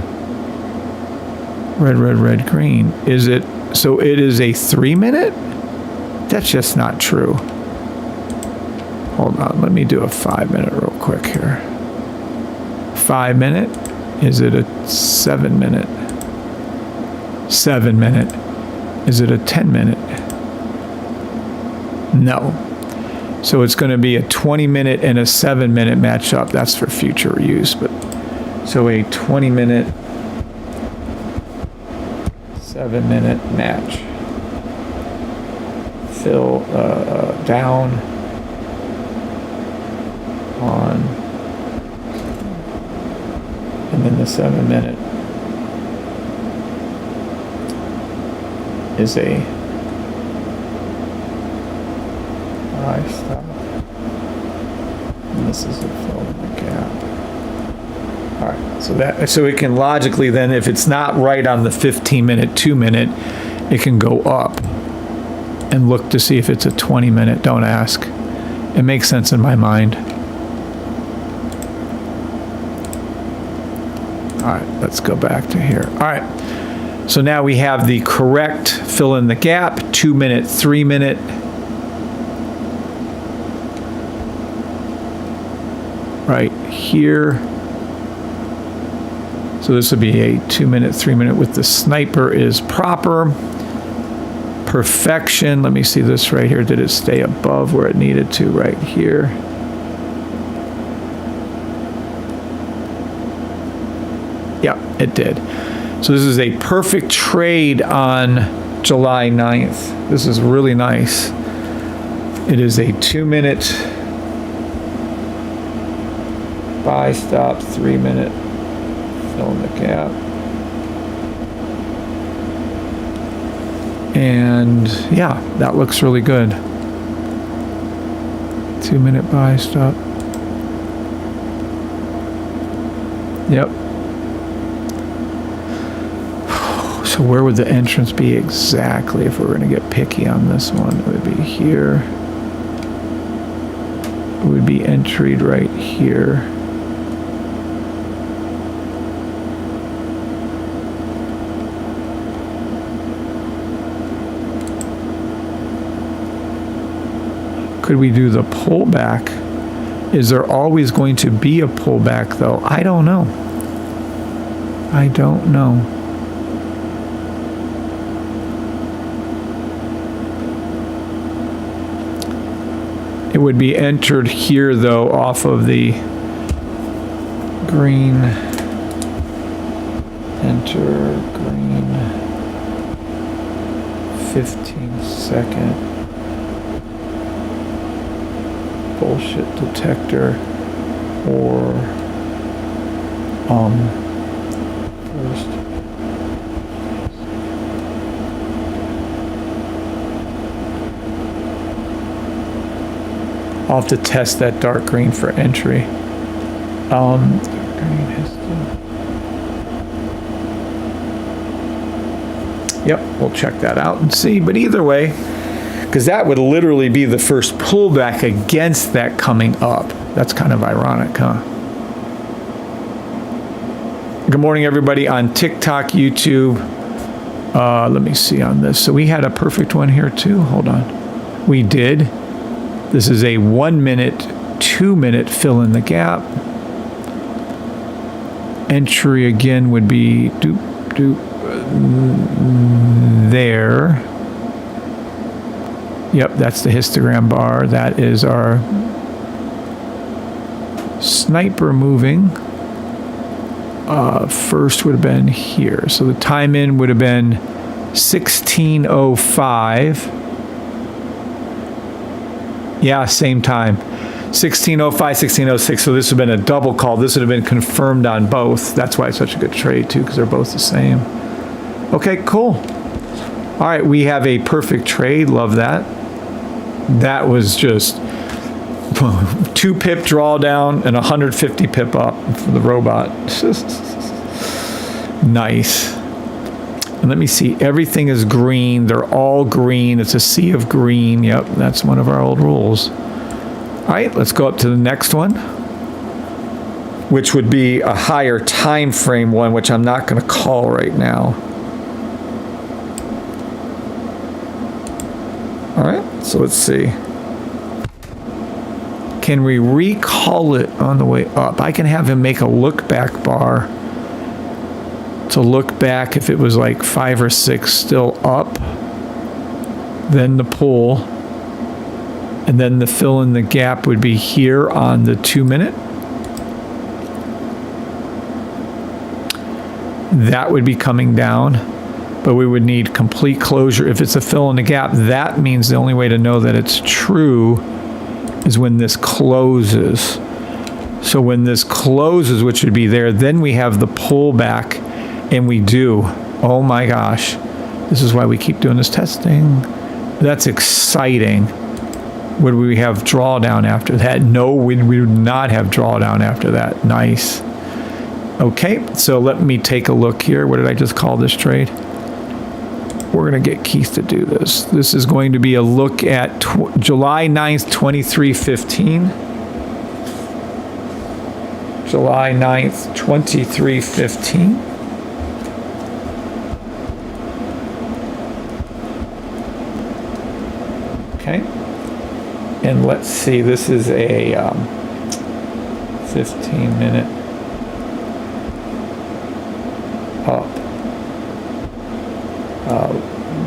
red, red, red, green? Is it, so it is a 3 minute? That's just not true. Hold on, let me do a 5 minute real quick here. 5 minute? Is it a 7 minute? 7 minute? Is it a 10 minute? No. So it's going to be a 20 minute and a 7 minute matchup. That's for future use. But so a 20 minute, 7 minute match. Fill down on, and then the 7 minute is a high stop, and this is a fill in the gap. All right, so that, so it can logically then, if it's not right on the 15 minute, 2 minute, it can go up and look to see if it's a 20 minute. Don't ask. It makes sense in my mind. All right, let's go back to here. All right, so now we have the correct fill in the gap, 2 minute, 3 minute. Right here. So this would be a 2 minute, 3 minute with the sniper is proper. Perfection, let me see this right here. Did it stay above where it needed to? Right here. Yep, it did. So this is a perfect trade on July 9th. This is really nice. It is a 2 minute buy stop, 3 minute fill in the gap. And yeah, that looks really good. 2 minute buy stop. Yep. So where would the entrance be exactly if we're going to get picky on this one? It would be here. It would be entered right here. Could we do the pullback? Is there always going to be a pullback though? I don't know. I don't know. It would be entered here though off of the green. Enter green. 15-second. Bullshit detector or first. I'll have to test that dark green for entry. Dark green has to... Yep, we'll check that out and see. But either way, because that would literally be the first pullback against that coming up. That's kind of ironic, huh? Good morning, everybody on TikTok, YouTube. Let me see on this. So we had a perfect one here too. Hold on. We did. This is a 1 minute, 2 minute fill in the gap. Entry again would be there. Yep, that's the histogram bar. That is our sniper moving. First would have been here. So the time in would have been 16:05. Yeah, same time. 1605, 1606. So this would have been a double call. This would have been confirmed on both. That's why it's such a good trade too, because they're both the same. Okay, cool. All right, we have a perfect trade. Love that. That was just 2 pip drawdown and 150 pip up for the robot. Nice. And let me see, everything is green. They're all green. It's a sea of green. Yep, that's one of our old rules. All right, let's go up to the next one, which would be a higher time frame one, which I'm not going to call right now. All right, so let's see. Can we recall it on the way up? I can have him make a look back bar to look back if it was like 5 or 6 still up, then the pull, and then the fill in the gap would be here on the 2-minute. That would be coming down, but we would need complete closure. If it's a fill in the gap, that means the only way to know that it's true is when this closes. So when this closes, which would be there, then we have the pullback. And we do. Oh my gosh. This is why we keep doing this testing. That's exciting. Would we have drawdown after that? No, we would not have drawdown after that. Nice. Okay, so let me take a look here. What did I just call this trade? We're going to get Keith to do this. This is going to be a look at July 9th, 2315. July 9th, 2315. Okay, and let's see, this is a 15-minute up,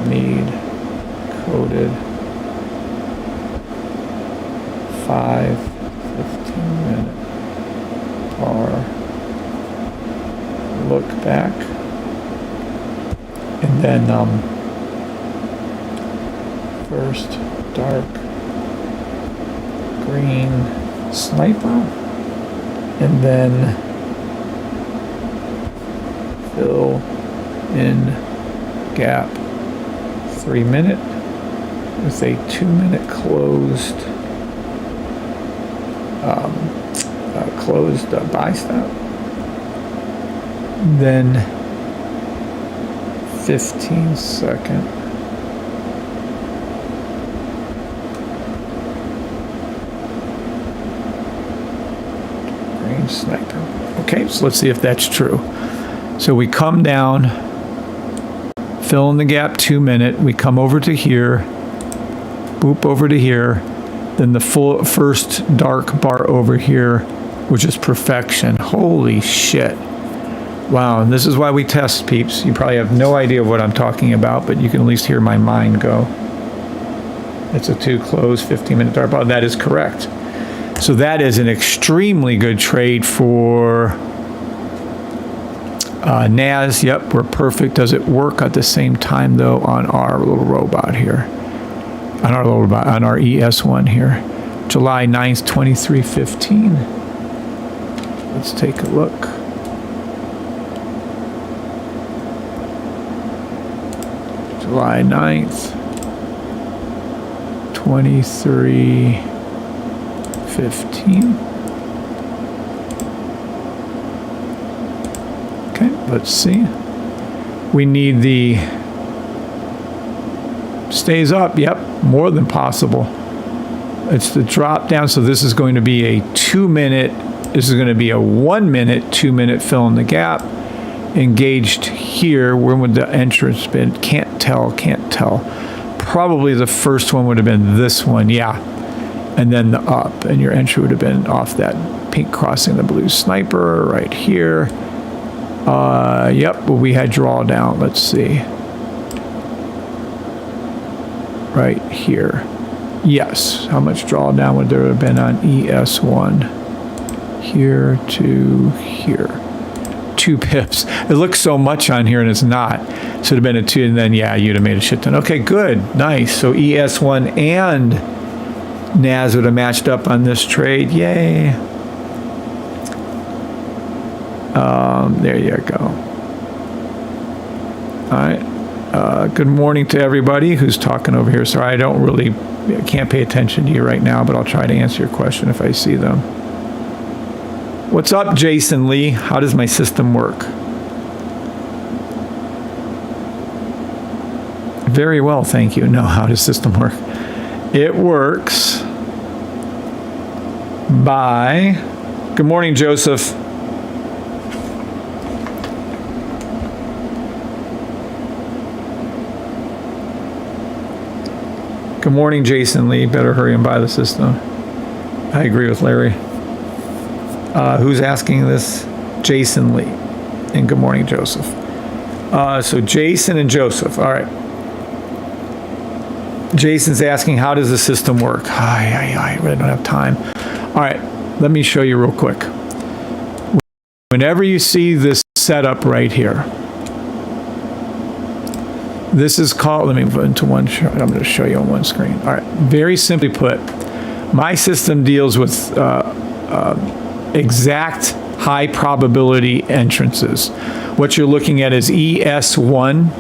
need coded 5 15-minute bar look back, and then first dark green sniper, and then fill in gap 3-minute with a 2-minute closed buy stop, then 15-second sniper. Okay, so let's see if that's true. So we come down, fill in the gap 2-minute, we come over to here, boop over to here, then the first dark bar over here, which is perfection. Holy shit. Wow, and this is why we test, peeps. You probably have no idea what I'm talking about, but you can at least hear my mind go. It's a 2 close 15-minute dark bar. That is correct. So that is an extremely good trade for NAS. Yep, we're perfect. Does it work at the same time though on our little robot here? On our little robot, on our ES1 here. July 9th, 2315. Let's take a look. July 9th, 2315. Okay, let's see. We need the stays up. Yep, more than possible. It's the drop down. So this is going to be a 2-minute. This is going to be a 1-minute, 2-minute fill in the gap. Engaged here. Where would the entrance been? Can't tell. Probably the first one would have been this one. Yeah. And then the up. And your entry would have been off that pink crossing the blue sniper right here. Yep. Well, we had drawdown. Let's see. Right here. Yes. How much drawdown would there have been on ES1? Here to here. 2 pips. It looks so much on here and it's not. So it'd have been a 2, and then yeah, you'd have made a shit ton. Okay, good. Nice. So ES1 and NAS would have matched up on this trade. Yay. There you go. All right. Good morning to everybody who's talking over here. Sorry, I can't pay attention to you right now, but I'll try to answer your question if I see them. What's up, Jason Lee? How does my system work? Very well, thank you. No, how does system work? It works by, good morning, Joseph. Good morning, Jason Lee. Better hurry and buy the system. I agree with Larry. Who's asking this? Jason Lee. And good morning, Joseph. So Jason and Joseph. All right. Jason's asking, how does the system work? I really don't have time. All right. Let me show you real quick. Whenever you see this setup right here, this is called, let me move into one shot. I'm going to show you on one screen. All right. Very simply put, my system deals with exact high probability entrances. What you're looking at is ES1.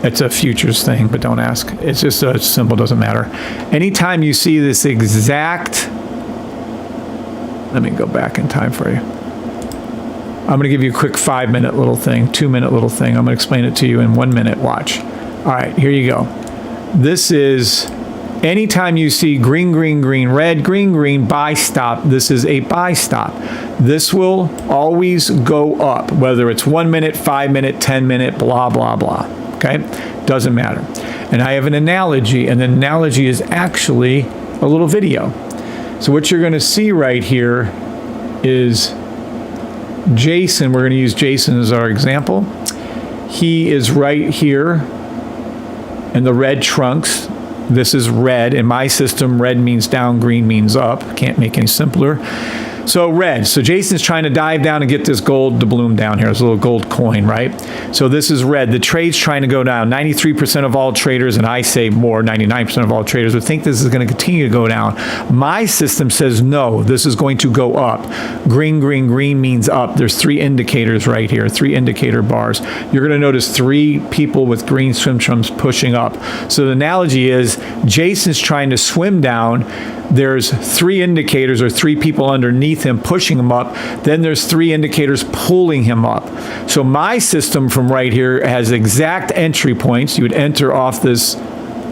It's a futures thing, but don't ask. It's just a symbol, doesn't matter. Anytime you see this exact, let me go back in time for you. I'm going to give you a quick 5-minute little thing, 2-minute little thing. I'm going to explain it to you in 1 minute. Watch. All right, here you go. This is anytime you see green, green, green, red, green, green, buy stop, this is a buy stop. This will always go up, whether it's 1 minute, 5 minute, 10 minute, blah, blah, blah. Okay? Doesn't matter. And I have an analogy, and the analogy is actually a little video. So what you're going to see right here is Jason. We're going to use Jason as our example. He is right here in the red trunks. This is red. In my system, red means down, green means up. Can't make any simpler. So red. So Jason's trying to dive down and get this gold doubloon down here. It's a little gold coin, right? So this is red. The trade's trying to go down. 93% of all traders, and I say more, 99% of all traders would think this is going to continue to go down. My system says no, this is going to go up. Green, green, green means up. There's 3 indicators right here, 3 indicator bars. You're going to notice 3 people with green swim trunks pushing up. So the analogy is Jason's trying to swim down. There's 3 indicators or 3 people underneath him pushing him up. Then there's 3 indicators pulling him up. So my system from right here has exact entry points. You would enter off this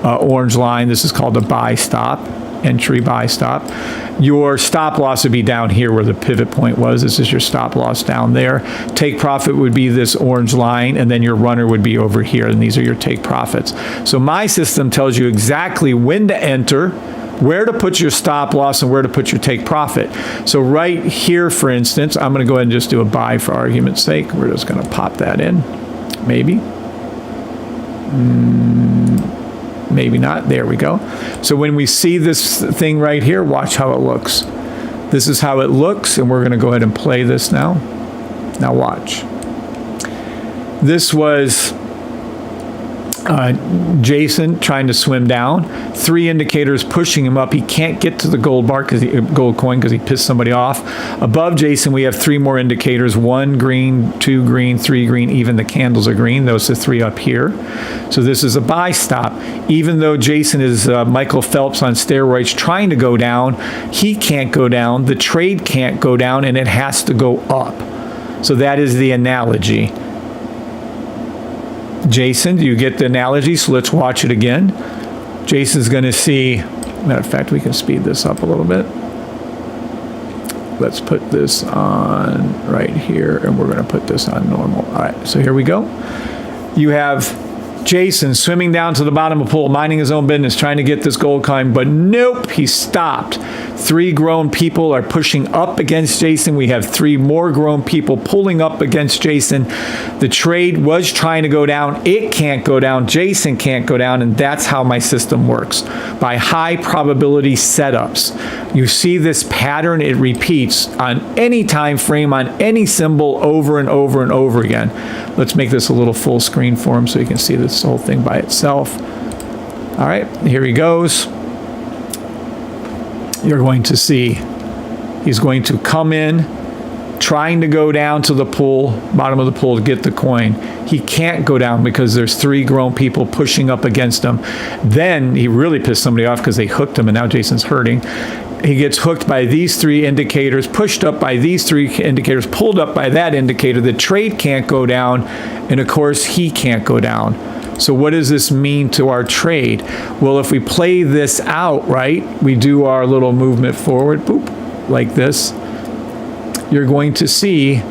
orange line. This is called a buy stop, entry buy stop. Your stop loss would be down here where the pivot point was. This is your stop loss down there. Take profit would be this orange line, and then your runner would be over here, and these are your take profits. So my system tells you exactly when to enter, where to put your stop loss, and where to put your take profit. So right here, for instance, I'm going to go ahead and just do a buy for argument's sake. We're just going to pop that in. Maybe. Maybe not. There we go. So when we see this thing right here, watch how it looks. This is how it looks, and we're going to go ahead and play this now. Now watch. This was Jason trying to swim down. 3 indicators pushing him up. He can't get to the gold bar gold coin because he pissed somebody off. Above Jason, we have 3 more indicators. 1 green, 2 green, 3 green. Even the candles are green. Those are 3 up here. So this is a buy stop. Even though Jason is Michael Phelps on steroids trying to go down, he can't go down. The trade can't go down, and it has to go up. So that is the analogy. Jason, do you get the analogy? So let's watch it again. Jason's going to see, matter of fact, we can speed this up a little bit. Let's put this on right here, and we're going to put this on normal. All right, so here we go. You have Jason swimming down to the bottom of the pool, minding his own business, trying to get this gold coin, but nope, he stopped. 3 grown people are pushing up against Jason. We have 3 more grown people pulling up against Jason. The trade was trying to go down. It can't go down. Jason can't go down, and that's how my system works, by high probability setups. You see this pattern, it repeats on any time frame, on any symbol, over and over and over again. Let's make this a little full screen for him so you can see this whole thing by itself. All right, here he goes. you're going to see he's going to come in, trying to go down to the pool, bottom of the pool to get the coin. He can't go down because there's 3 grown people pushing up against him. Then he really pissed somebody off because they hooked him, and now Jason's hurting. He gets hooked by these 3 indicators, pushed up by these 3 indicators, pulled up by that indicator. The trade can't go down, and of course he can't go down. So what does this mean to our trade? Well, if we play this out, right, we do our little movement forward, boop, like this, you're going to see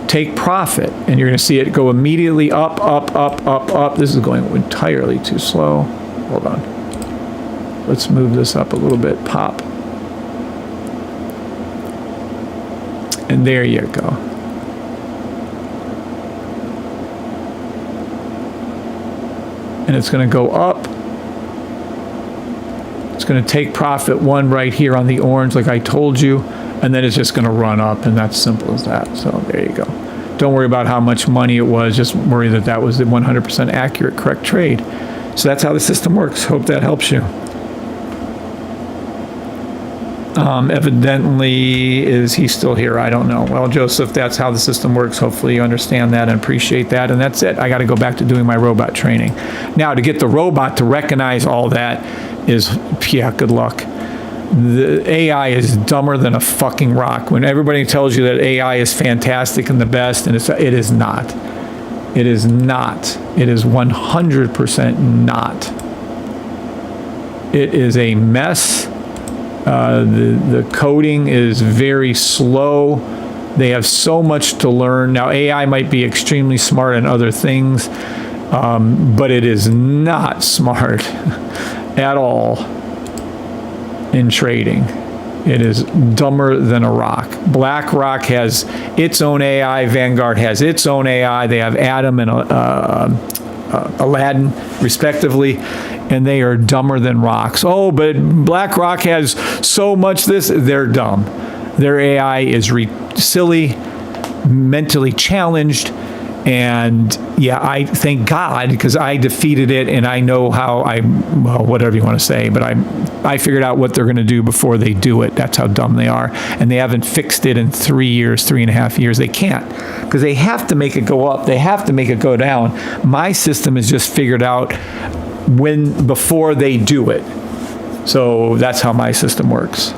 take profit, and you're going to see it go immediately up, up, up, up, up. This is going entirely too slow. Hold on. Let's move this up a little bit. Pop. And there you go. And it's going to go up. It's going to take profit 1 right here on the orange, like I told you, and then it's just going to run up, and that's simple as that. So there you go. Don't worry about how much money it was. Just worry that that was the 100% accurate, correct trade. So that's how the system works. Hope that helps you. Evidently, is he still here? I don't know. Well, Joseph, that's how the system works. Hopefully you understand that and appreciate that. And that's it. I got to go back to doing my robot training. Now, to get the robot to recognize all that is, yeah, good luck. The AI is dumber than a fucking rock. When everybody tells you that AI is fantastic and the best, and it is not. It is not. It is 100% not. It is a mess. The coding is very slow. They have so much to learn. Now, AI might be extremely smart in other things, but it is not smart at all in trading. It is dumber than a rock. BlackRock has its own AI. Vanguard has its own AI. They have Adam and Aladdin, respectively, and they are dumber than rocks. Oh, but BlackRock has so much this. They're dumb. Their AI is silly, mentally challenged, and yeah, I thank God, because I defeated it, and I know how well, whatever you want to say, but I figured out what they're going to do before they do it. That's how dumb they are, and they haven't fixed it in 3 years, 3.5 years. They can't, because they have to make it go up. They have to make it go down. My system is just figured out before they do it. So that's how my system works.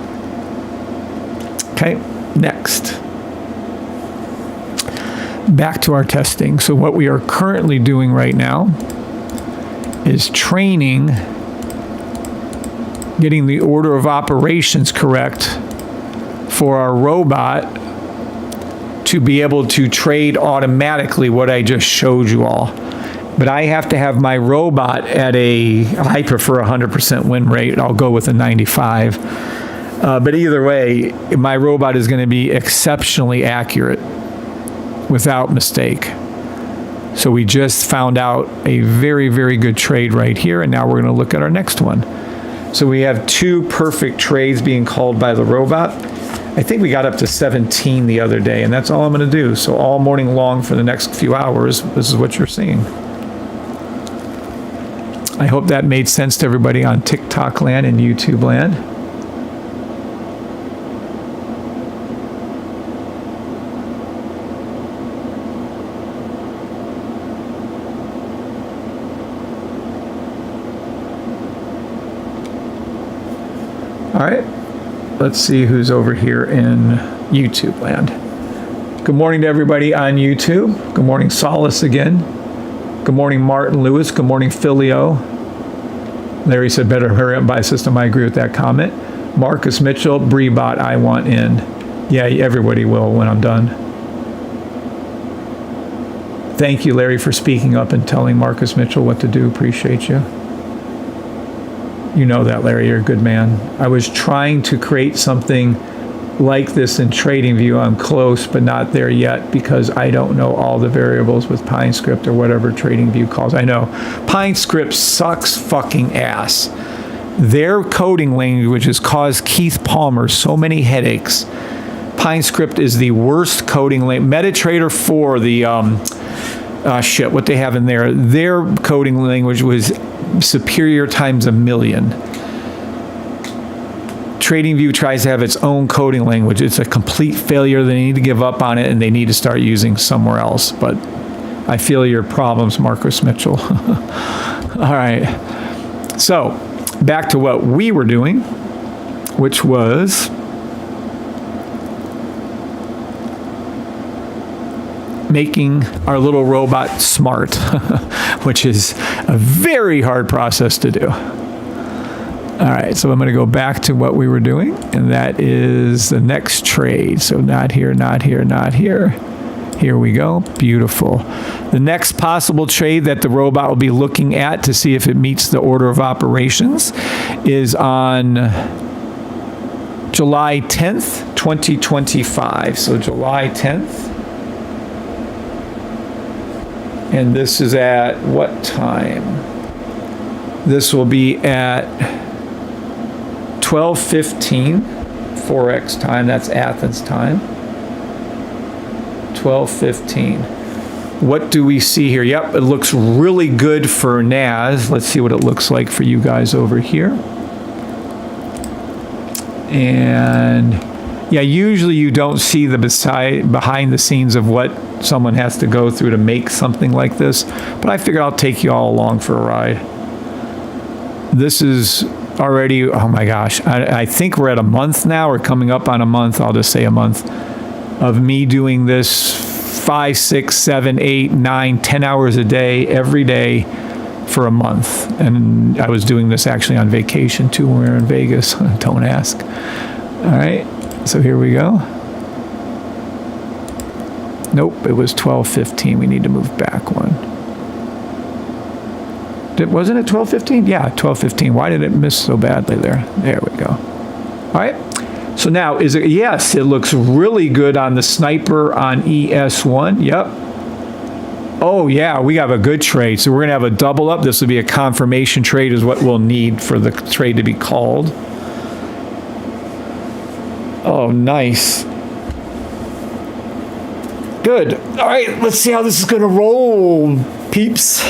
Okay, next. Back to our testing. So what we are currently doing right now is training, getting the order of operations correct for our robot to be able to trade automatically what I just showed you all. But I have to have my robot at I prefer 100% win rate. I'll go with a 95. But either way, my robot is going to be exceptionally accurate without mistake. So we just found out a very, very good trade right here, and now we're going to look at our next one. So we have 2 perfect trades being called by the robot. I think we got up to 17 the other day, and that's all I'm going to do. So all morning long for the next few hours, this is what you're seeing. I hope that made sense to everybody on TikTok land and YouTube land. All right, let's see who's over here in YouTube land. Good morning to everybody on YouTube. Good morning, Solace again. Good morning, Martin Lewis. Good morning, Filio. Larry said, better hurry up and buy a system. I agree with that comment. Marcus Mitchell, Breebot, I want in. Yeah, everybody will when I'm done. Thank you, Larry, for speaking up and telling Marcus Mitchell what to do. Appreciate you. You know that, Larry. You're a good man. I was trying to create something like this in TradingView. I'm close, but not there yet, because I don't know all the variables with PineScript or whatever TradingView calls. I know PineScript sucks fucking ass. Their coding language has caused Keith Palmer so many headaches. PineScript is the worst coding language. MetaTrader 4, what they have in there, their coding language was superior times a million. TradingView tries to have its own coding language. It's a complete failure. They need to give up on it, and they need to start using somewhere else. But I feel your problems, Marcus Mitchell. All right. So back to what we were doing, which was making our little robot smart, which is a very hard process to do. All right, so I'm going to go back to what we were doing, and that is the next trade. So not here, not here, not here. Here we go. Beautiful. The next possible trade that the robot will be looking at to see if it meets the order of operations is on July 10th, 2025. So July 10th. And this is at what time? This will be at 12:15 Forex time. That's Athens time. 12:15. What do we see here? Yep, it looks really good for NAS. Let's see what it looks like for you guys over here. And yeah, usually you don't see the behind the scenes of what someone has to go through to make something like this, but I figured I'll take you all along for a ride. This is already, oh my gosh, I think we're at a month now, or coming up on a month, I'll just say a month, of me doing this 5, 6, 7, 8, 9, 10 hours a day, every day for a month. And I was doing this actually on vacation too when we were in Vegas. Don't ask. All right, so here we go. Nope, it was 12:15. We need to move back one. Wasn't it 12:15? Yeah, 12:15. Why did it miss so badly there? There we go. All right. So now, is it? Yes, it looks really good on the sniper on ES1. Yep. Oh, yeah, we have a good trade. So we're going to have a double up. This will be a confirmation trade is what we'll need for the trade to be called. Oh, nice. Good. All right, let's see how this is going to roll, peeps.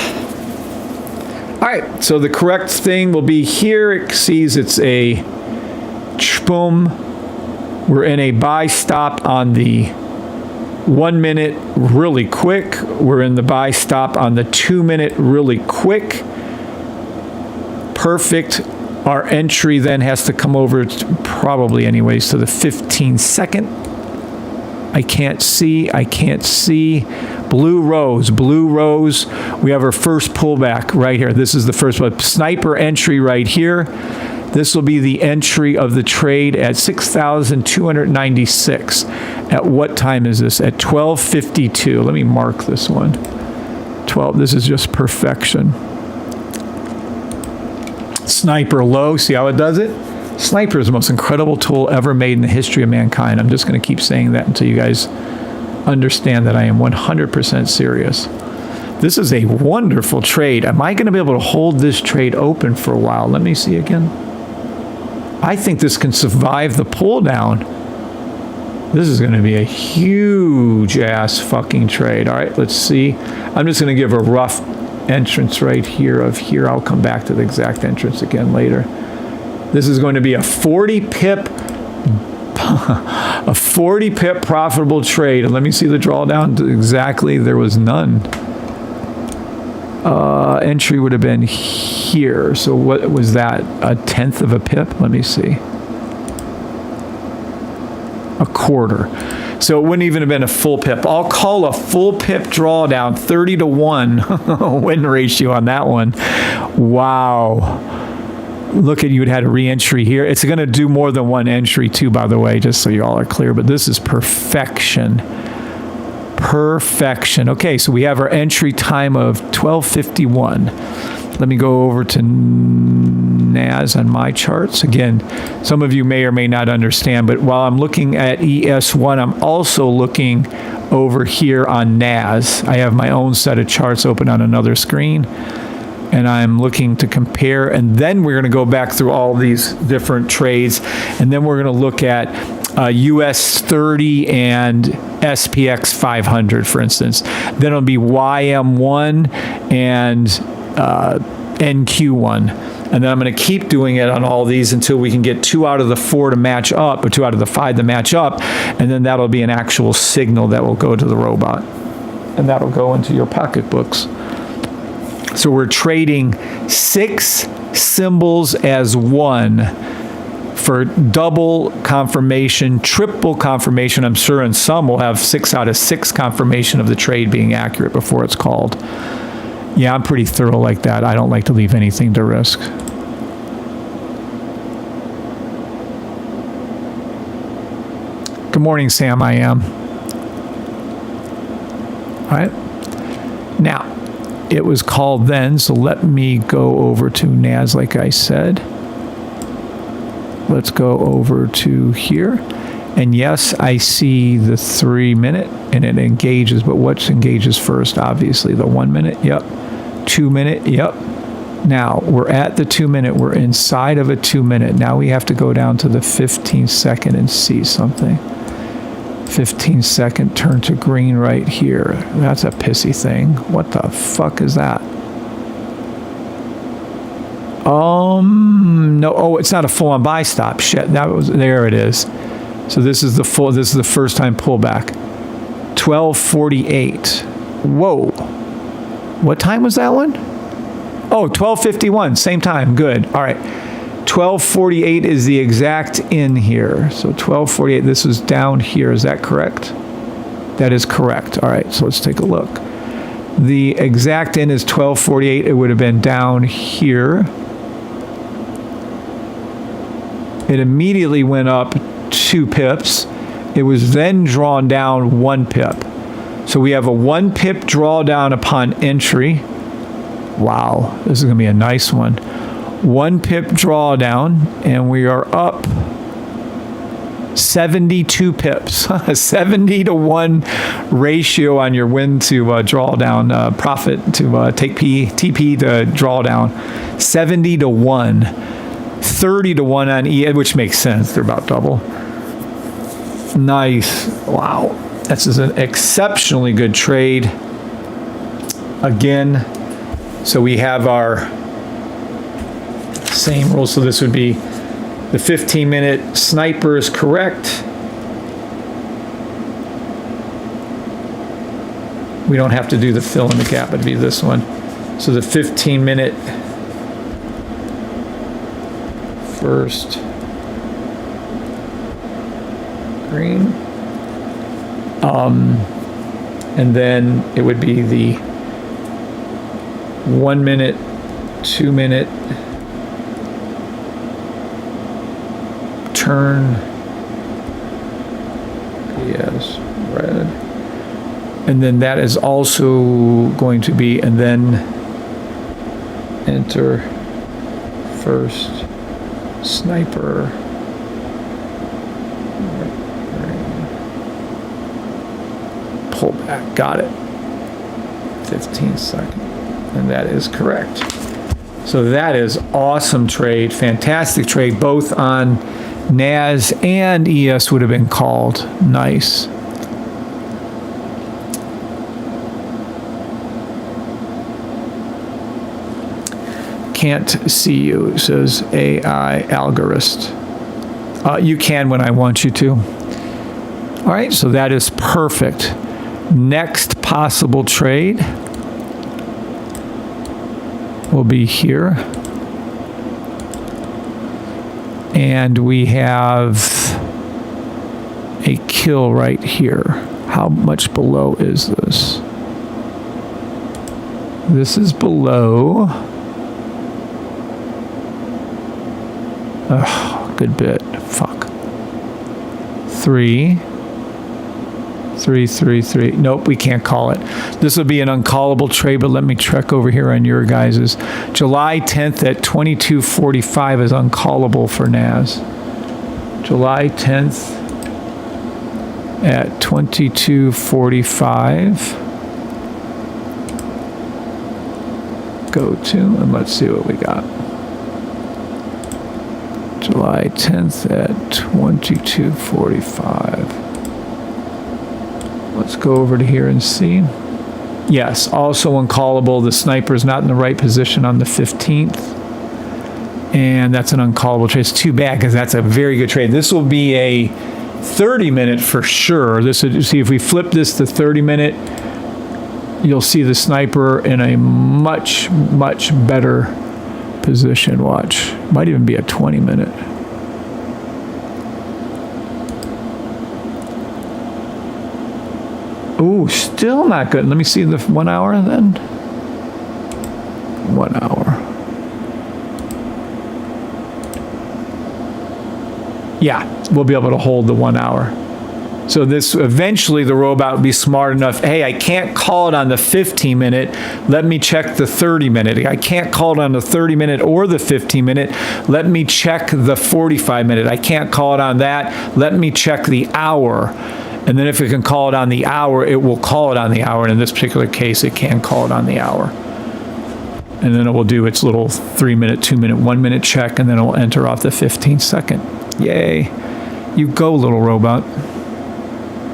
All right, so the correct thing will be here. It sees it's a boom. We're in a buy stop on the 1 minute really quick. We're in the buy stop on the 2 minute really quick. Perfect. Our entry then has to come over to, probably anyways, to the 15 second. I can't see. Blue rose. We have our first pullback right here. This is the first one. Sniper entry right here. This will be the entry of the trade at 6,296. At what time is this? At 12:52. Let me mark this one. 12. This is just perfection. Sniper low. See how it does it? Sniper is the most incredible tool ever made in the history of mankind. I'm just going to keep saying that until you guys understand that I am 100% serious. This is a wonderful trade. Am I going to be able to hold this trade open for a while? Let me see again. I think this can survive the pull down. This is going to be a huge ass fucking trade. All right, let's see. I'm just going to give a rough entrance right here of here. I'll come back to the exact entrance again later. This is going to be a 40 pip profitable trade. And let me see the drawdown. Exactly, there was none. Entry would have been here. So what was that? A tenth of a pip? Let me see. A quarter. So it wouldn't even have been a full pip. I'll call a full pip drawdown 30-1 win ratio on that one. Wow. Look at, you had a re-entry here. It's going to do more than one entry too, by the way, just so you all are clear. But this is perfection. Perfection. Okay, so we have our entry time of 12:51. Let me go over to NAS on my charts. Again, some of you may or may not understand, but while I'm looking at ES1, I'm also looking over here on NAS. I have my own set of charts open on another screen, and I'm looking to compare, and then we're going to go back through all these different trades, and then we're going to look at US 30 and SPX 500, for instance. Then it'll be YM1 and NQ1. And then I'm going to keep doing it on all these until we can get 2 out of the 4 to match up, or 2 out of the 5 to match up. And then that'll be an actual signal that will go to the robot. And that'll go into your pocketbooks. So we're trading 6 symbols as one for double confirmation, triple confirmation. I'm sure in some we'll have 6 out of 6 confirmation of the trade being accurate before it's called. Yeah, I'm pretty thorough like that. I don't like to leave anything to risk. Good morning, Sam. I am. All right. Now, it was called then, so let me go over to NAS like I said. Let's go over to here. And yes, I see the 3 minute and it engages, but what engages first? Obviously the 1 minute, yep. 2 minute, yep. Now we're at the 2 minute, we're inside of a 2 minute. Now we have to go down to the 15 second and see something. 15 second turn to green right here. That's a pissy thing. What the fuck is that? No, oh, it's not a full on buy stop. Shit, that was, there it is. So this is the full, this is the first time pullback. 12:48. Whoa. What time was that one? Oh, 12:51, same time, good. All right. 12:48 is the exact in here. So 12:48, this is down here, is that correct? That is correct. All right, so let's take a look. The exact in is 12:48, it would have been down here. It immediately went up 2 pips. It was then drawn down 1 pip. So we have a 1 pip drawdown upon entry. Wow, this is going to be a nice one. 1 pip drawdown, and we are up 72 pips. 70 to 1 ratio on your win to drawdown, profit to take TP to drawdown. 70 to 1. 30 to 1 on E, which makes sense. They're about double. Nice. Wow. This is an exceptionally good trade. Again, so we have our same rules. So this would be the 15-minute sniper is correct. We don't have to do the fill in the gap, it'd be this one. So the 15-minute first green. And then it would be the 1 minute, 2 minute turn. Yes, red. And then that is also going to be, and then enter first sniper. Pull back, got it. 15 seconds, and that is correct. So that is awesome trade, fantastic trade, both on NAS and ES would have been called. Nice. Can't see you, it says AI algorist. You can when I want you to. All right, so that is perfect. Next possible trade will be here. And we have a kill right here. How much below is this? This is below. Oh, good bit. Fuck. 3. Nope, we can't call it. This will be an uncallable trade, but let me check over here on your guys's. July 10th at 22:45 is uncallable for NAS. July 10th at 22:45. Go to, and let's see what we got. July 10th at 22:45. Let's go over to here and see. Yes, also uncallable. The sniper is not in the right position on the 15th. And that's an uncallable trade. It's too bad because that's a very good trade. This will be a 30-minute for sure. This would, see, if we flip this to 30-minute, you'll see the sniper in a much, much better position. Watch. Might even be a 20-minute. Ooh, still not good. Let me see the 1 hour then. 1 hour. Yeah, we'll be able to hold the 1 hour. So this, eventually the robot will be smart enough, hey, I can't call it on the 15-minute, let me check the 30-minute. I can't call it on the 30-minute or the 15-minute, let me check the 45-minute. I can't call it on that, let me check the hour. And then if it can call it on the hour, it will call it on the hour. And in this particular case, it can call it on the hour. And then it will do its little 3-minute, 2-minute, 1-minute check, and then it will enter off the 15-second. Yay. You go, little robot.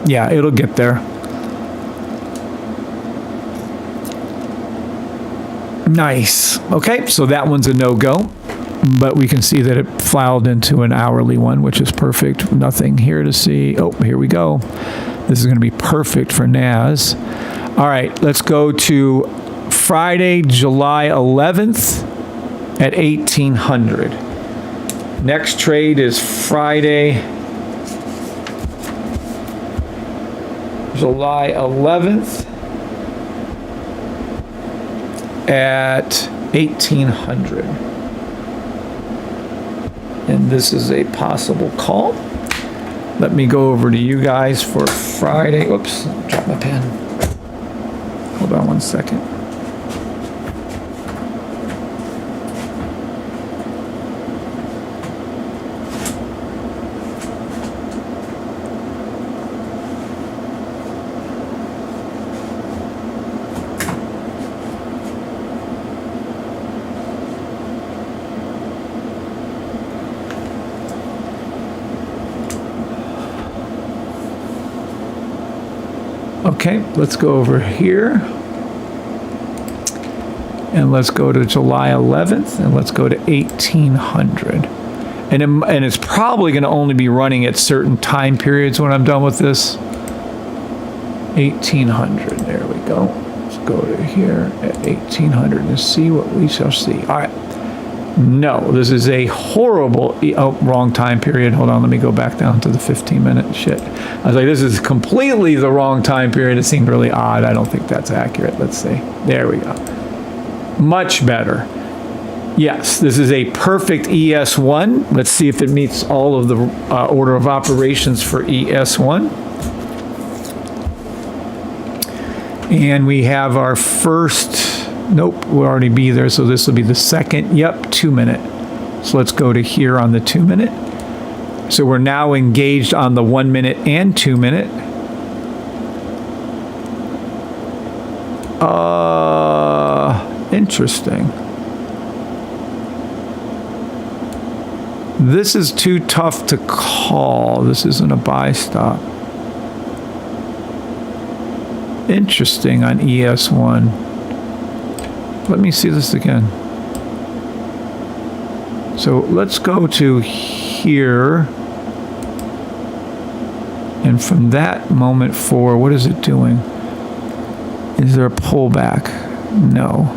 Yeah, it'll get there. Nice. Okay, so that one's a no-go. But we can see that it filed into an hourly one, which is perfect. Nothing here to see. Oh, here we go. This is going to be perfect for NAS. All right, let's go to Friday, July 11th at 1800. Next trade is Friday, July 11th at 1800. And this is a possible call. Let me go over to you guys for Friday. Oops, dropped my pen. Hold on 1 second. Okay, let's go over here. And let's go to July 11th, and let's go to 1800. And it's probably going to only be running at certain time periods when I'm done with this. 1800, there we go. Let's go to here at 1800 and see what we shall see. All right. No, this is a horrible, oh, wrong time period. Hold on, let me go back down to the 15-minute shit. I was like, this is completely the wrong time period. It seemed really odd. I don't think that's accurate. Let's see. There we go. Much better. Yes, this is a perfect ES1. Let's see if it meets all of the order of operations for ES1. And we have our first... Nope, we'll already be there, so this will be the second. Yep, 2-minute. So let's go to here on the 2-minute. So we're now engaged on the 1-minute and 2-minute. Interesting. This is too tough to call. This isn't a buy stop. Interesting on ES1. Let me see this again. So let's go to here. And from that moment forward, what is it doing? Is there a pullback? No.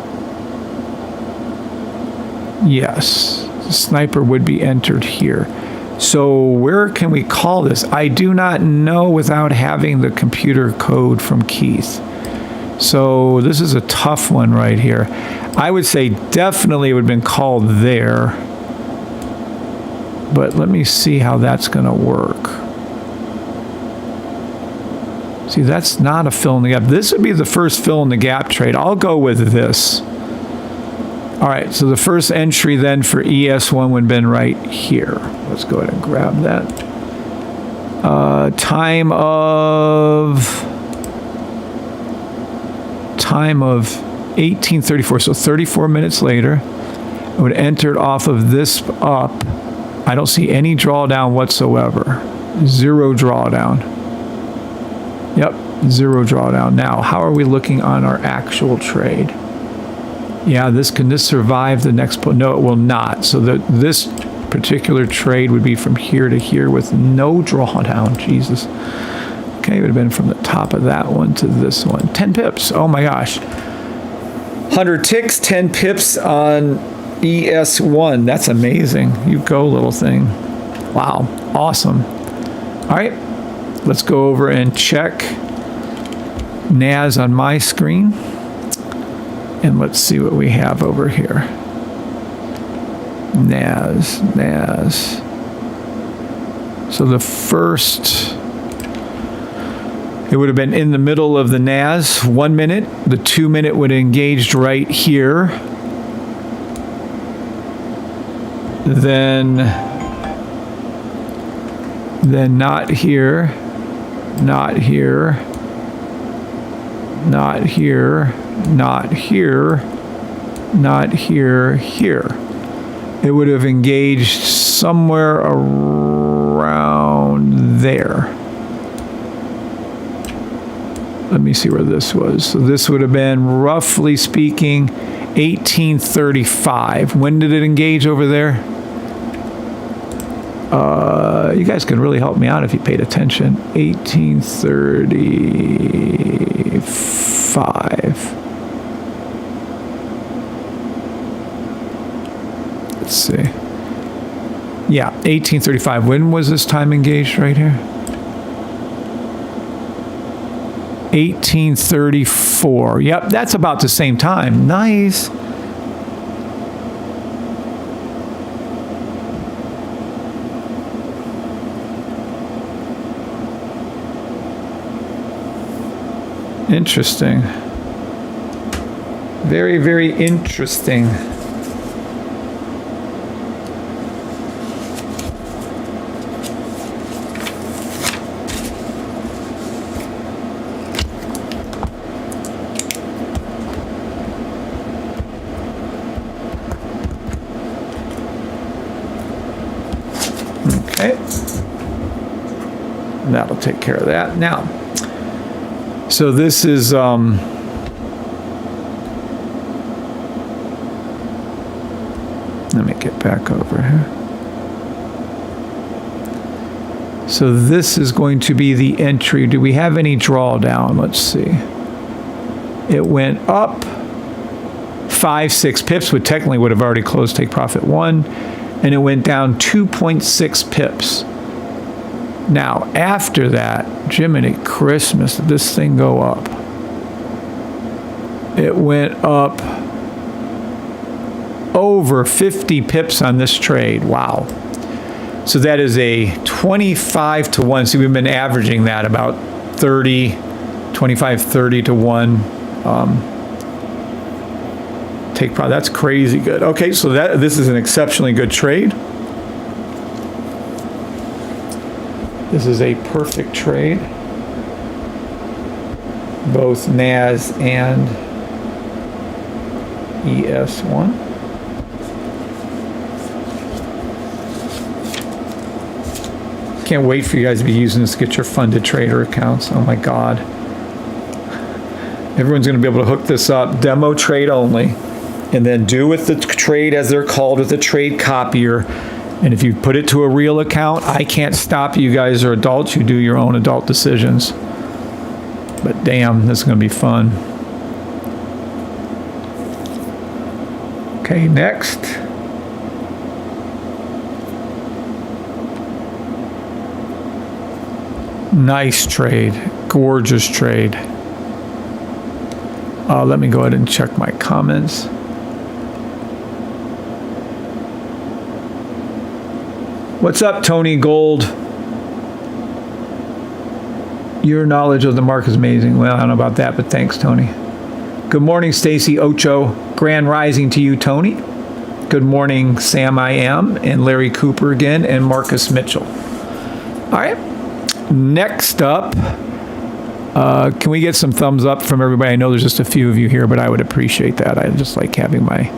Yes. The sniper would be entered here. So where can we call this? I do not know without having the computer code from Keith. So this is a tough one right here. I would say definitely it would have been called there. But let me see how that's going to work. See, that's not a fill in the gap. This would be the first fill in the gap trade. I'll go with this. All right, so the first entry then for ES1 would have been right here. Let's go ahead and grab that. Time of 1834, so 34 minutes later, it would enter off of this up. I don't see any drawdown whatsoever. Zero drawdown. Yep, Zero drawdown. Now, how are we looking on our actual trade? Yeah, can this survive the next? No, it will not. So this particular trade would be from here to here with no drawdown. Jesus. Okay, it would have been from the top of that one to this one. 10 pips. Oh my gosh. 100 ticks, 10 pips on ES1. That's amazing. You go, little thing. Wow. Awesome. All right. Let's go over and check NAS on my screen. And let's see what we have over here. NAS. So the first, it would have been in the middle of the NAS, 1 minute. The 2 minute would have engaged right here. Then not here, not here, not here, not here, not here, here. It would have engaged somewhere around there. Let me see where this was. So this would have been, roughly speaking, 1835. When did it engage over there? You guys can really help me out if you paid attention. 1835. Let's see. Yeah, 1835. When was this time engaged right here? 1834. Yep, that's about the same time. Nice. Interesting. Very, very interesting. Okay. That'll take care of that. Now, so this is let me get back over here. So this is going to be the entry. Do we have any drawdown? Let's see. It went up 5-6 pips, which technically would have already closed take profit 1, and it went down 2.6 pips. Now, after that, Jiminy Christmas, did this thing go up? It went up over 50 pips on this trade. Wow. So that is a 25 to 1. See, we've been averaging that about 30, 25, 30 to 1. Take profit. That's crazy good. Okay, so this is an exceptionally good trade. This is a perfect trade, both NAS and ES1. Can't wait for you guys to be using this to get your funded trader accounts. Oh my God. Everyone's going to be able to hook this up, demo trade only, and then do with the trade as they're called with the trade copier. And if you put it to a real account, I can't stop you. You guys are adults. You do your own adult decisions. But damn, this is going to be fun. Okay, next. Nice trade. Gorgeous trade. Let me go ahead and check my comments. What's up, Tony Gold? Your knowledge of the market is amazing. Well, I don't know about that, but thanks, Tony. Good morning, Stacy Ocho. Grand rising to you, Tony. Good morning, Sam I Am, and Larry Cooper again, and Marcus Mitchell. All right. Next up, can we get some thumbs up from everybody? I know there's just a few of you here, but I would appreciate that. I just like having my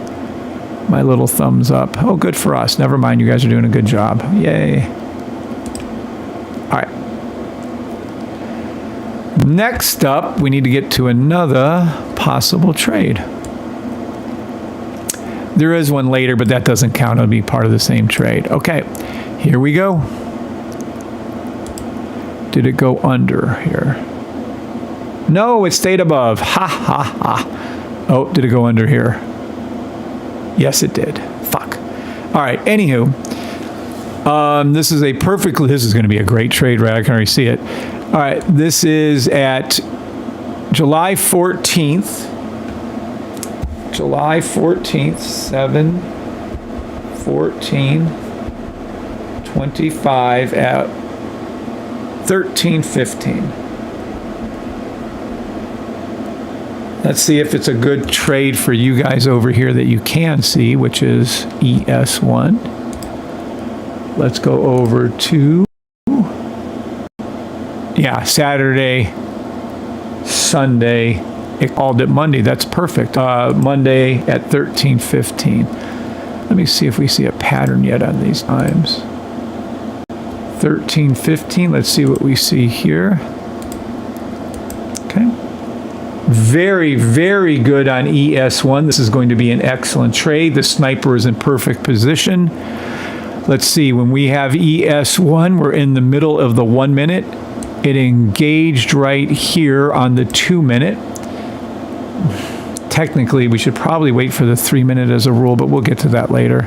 little thumbs up. Oh, good for us. Never mind. You guys are doing a good job. Yay. All right. Next up, we need to get to another possible trade. There is one later, but that doesn't count. It'll be part of the same trade. Okay, here we go. Did it go under here? No, it stayed above. Ha, ha, ha. Oh, did it go under here? Yes, it did. Fuck. All right, anywho. This is going to be a great trade, right? I can already see it. All right, this is at July 14th. July 14th, 7/14/25 at 13:15. Let's see if it's a good trade for you guys over here that you can see, which is ES1. Let's go over to, yeah, Saturday, Sunday. It called it Monday. That's perfect. Monday at 13:15. Let me see if we see a pattern yet on these times. 13:15. Let's see what we see here. Okay. Very, very good on ES1. This is going to be an excellent trade. The sniper is in perfect position. Let's see. When we have ES1, we're in the middle of the 1 minute. It engaged right here on the 2 minute. Technically, we should probably wait for the 3 minute as a rule, but we'll get to that later.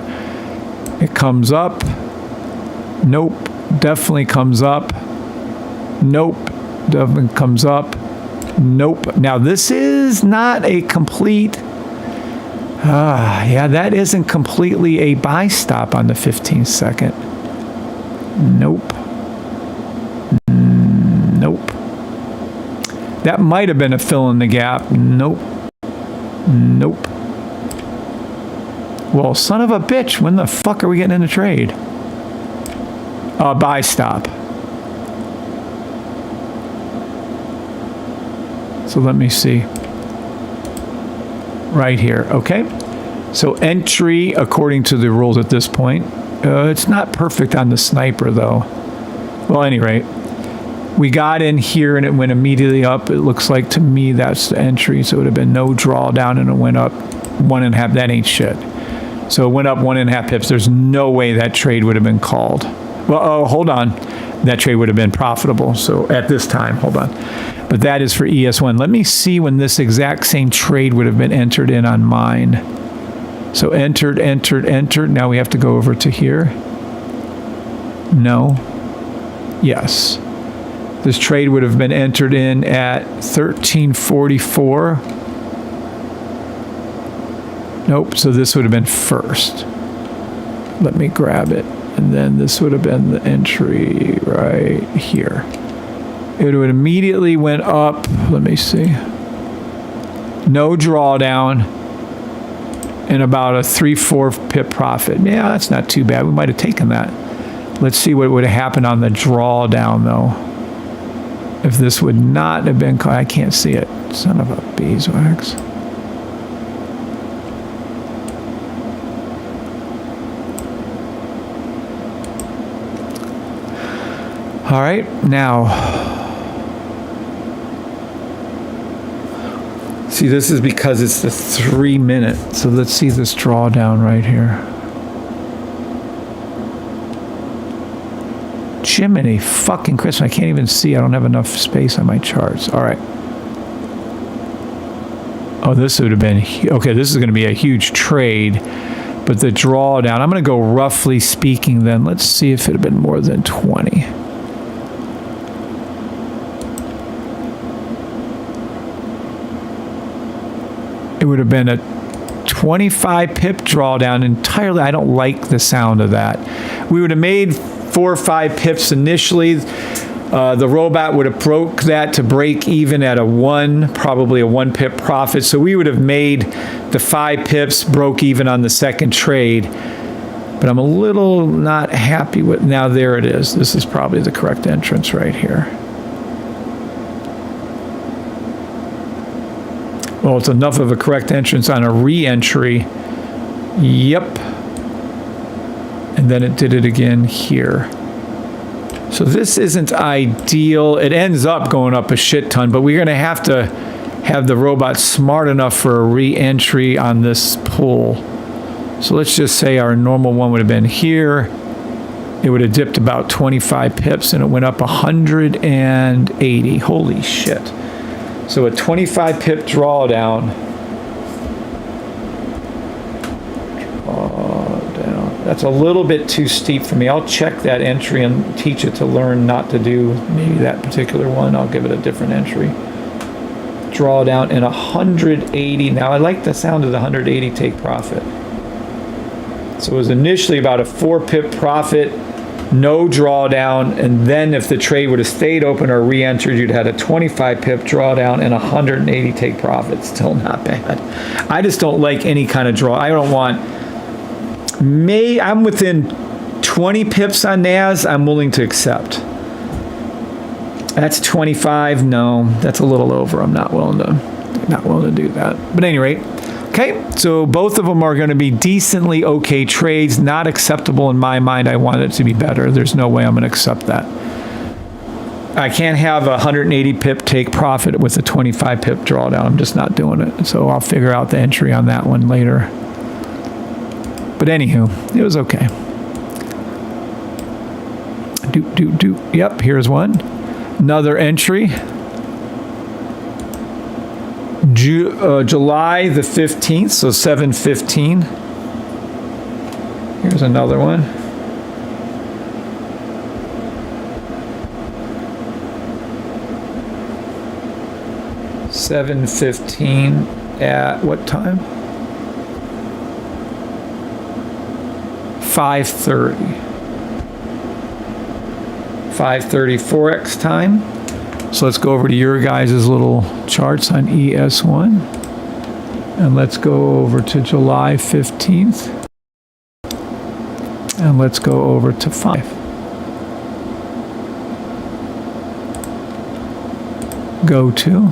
It comes up. Nope. Definitely comes up. Nope. Definitely comes up. Nope. Now, this is not a complete... yeah, that isn't completely a buy stop on the 15 second. Nope. Nope. That might have been a fill in the gap. Nope. Nope. Well, son of a bitch, when the fuck are we getting in a trade? Buy stop. So let me see. Right here, okay? So entry, according to the rules at this point. It's not perfect on the sniper, though. Well, at any rate, we got in here and it went immediately up. It looks like to me that's the entry, so it would have been no drawdown and it went up 1.5. That ain't shit. So it went up 1.5 pips. There's no way that trade would have been called. Well, oh, hold on. That trade would have been profitable. So at this time, hold on. But that is for ES1. Let me see when this exact same trade would have been entered in on mine. So entered. Now we have to go over to here. No. Yes. This trade would have been entered in at 13:44. Nope, so this would have been first. Let me grab it. And then this would have been the entry right here. It would immediately went up. Let me see. No drawdown. And about a 3/4 pip profit. Yeah, that's not too bad. We might have taken that. Let's see what would have happened on the drawdown, though. If this would not have been, I can't see it. Son of a beeswax. All right, now, see, this is because it's the 3 minute. So let's see this drawdown right here. Jiminy fucking Christmas, I can't even see. I don't have enough space on my charts. All right. Oh, this would have been, okay, this is going to be a huge trade. But the drawdown, I'm going to go roughly speaking then. Let's see if it had been more than 20. It would have been a 25 pip drawdown entirely. I don't like the sound of that. We would have made 4 or 5 pips initially. The robot would have broke that to break even at a 1, probably a 1 pip profit. So we would have made the 5 pips, broke even on the second trade. But I'm a little not happy with, now there it is. This is probably the correct entrance right here. Well, it's enough of a correct entrance on a re-entry. Yep. And then it did it again here. So this isn't ideal. It ends up going up a shit ton, but we're going to have the robot smart enough for a re-entry on this pull. So let's just say our normal one would have been here. It would have dipped about 25 pips and it went up 180. Holy shit. So a 25 pip drawdown. That's a little bit too steep for me. I'll check that entry and teach it to learn not to do maybe that particular one. I'll give it a different entry. Drawdown and 180. Now I like the sound of the 180 take profit. So it was initially about a 4 pip profit, no drawdown, and then if the trade would have stayed open or re-entered, you'd had a 25 pip drawdown and 180 take profit. Still not bad. I just don't like any kind of draw. I don't want, I'm within 20 pips on NAS, I'm willing to accept. That's 25, no, that's a little over. I'm not willing to do that. But at any rate, okay, so both of them are going to be decently okay trades, not acceptable in my mind. I want it to be better. There's no way I'm going to accept that. I can't have a 180 pip take profit with a 25 pip drawdown. I'm just not doing it. So I'll figure out the entry on that one later. But anywho, it was okay. Yep, here's one. Another entry. July the 15th, so 7/15. Here's another one. $7.15 at what time? 5:30. 5:30 Forex time. So let's go over to your guys' little charts on ES1. And let's go over to July 15th. And let's go over to 5. Go to.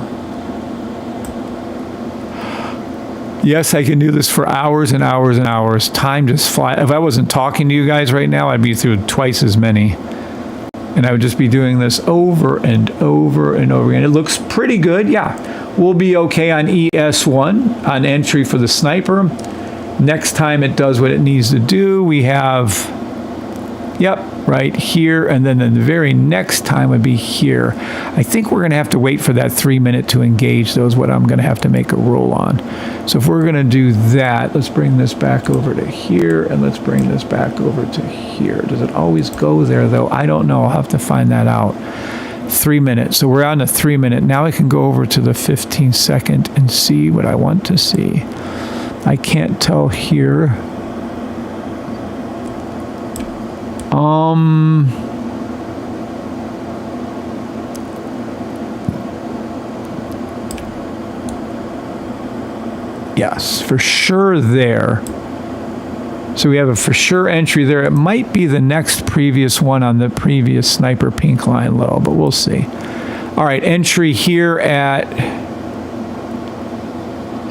Yes, I can do this for hours and hours and hours. Time just flies. If I wasn't talking to you guys right now, I'd be through twice as many. And I would just be doing this over and over and over again. It looks pretty good. Yeah, we'll be okay on ES1 on entry for the sniper. Next time it does what it needs to do, we have, yep, right here. And then the very next time would be here. I think we're going to have to wait for that 3 minute to engage. Those what I'm going to have to make a rule on. So if we're going to do that, let's bring this back over to here and let's bring this back over to here. Does it always go there though? I don't know. I'll have to find that out. 3 minutes. So we're on the 3 minute. Now I can go over to the 15 second and see what I want to see. I can't tell here. Yes, for sure there. So we have a for sure entry there. It might be the next previous one on the previous sniper pink line low, but we'll see. All right, entry here at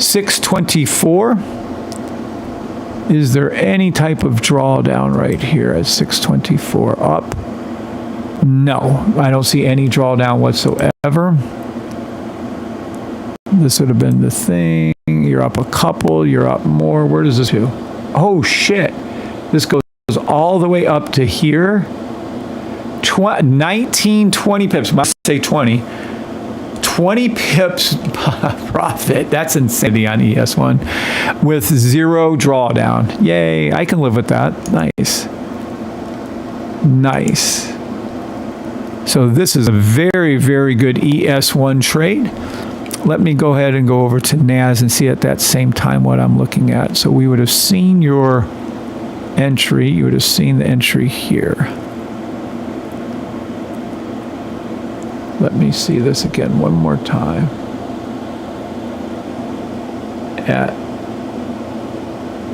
624. Is there any type of drawdown right here at 624 up? No, I don't see any drawdown whatsoever. This would have been the thing. You're up a couple, you're up more. Where does this go? Oh shit. This goes all the way up to here. 19, 20 pips. Must say 20. 20 pips profit. That's insanity on ES1 with 0 drawdown. Yay, I can live with that. Nice. Nice. So this is a very, very good ES1 trade. Let me go ahead and go over to NAS and see at that same time what I'm looking at. So we would have seen your entry. You would have seen the entry here. Let me see this again one more time. At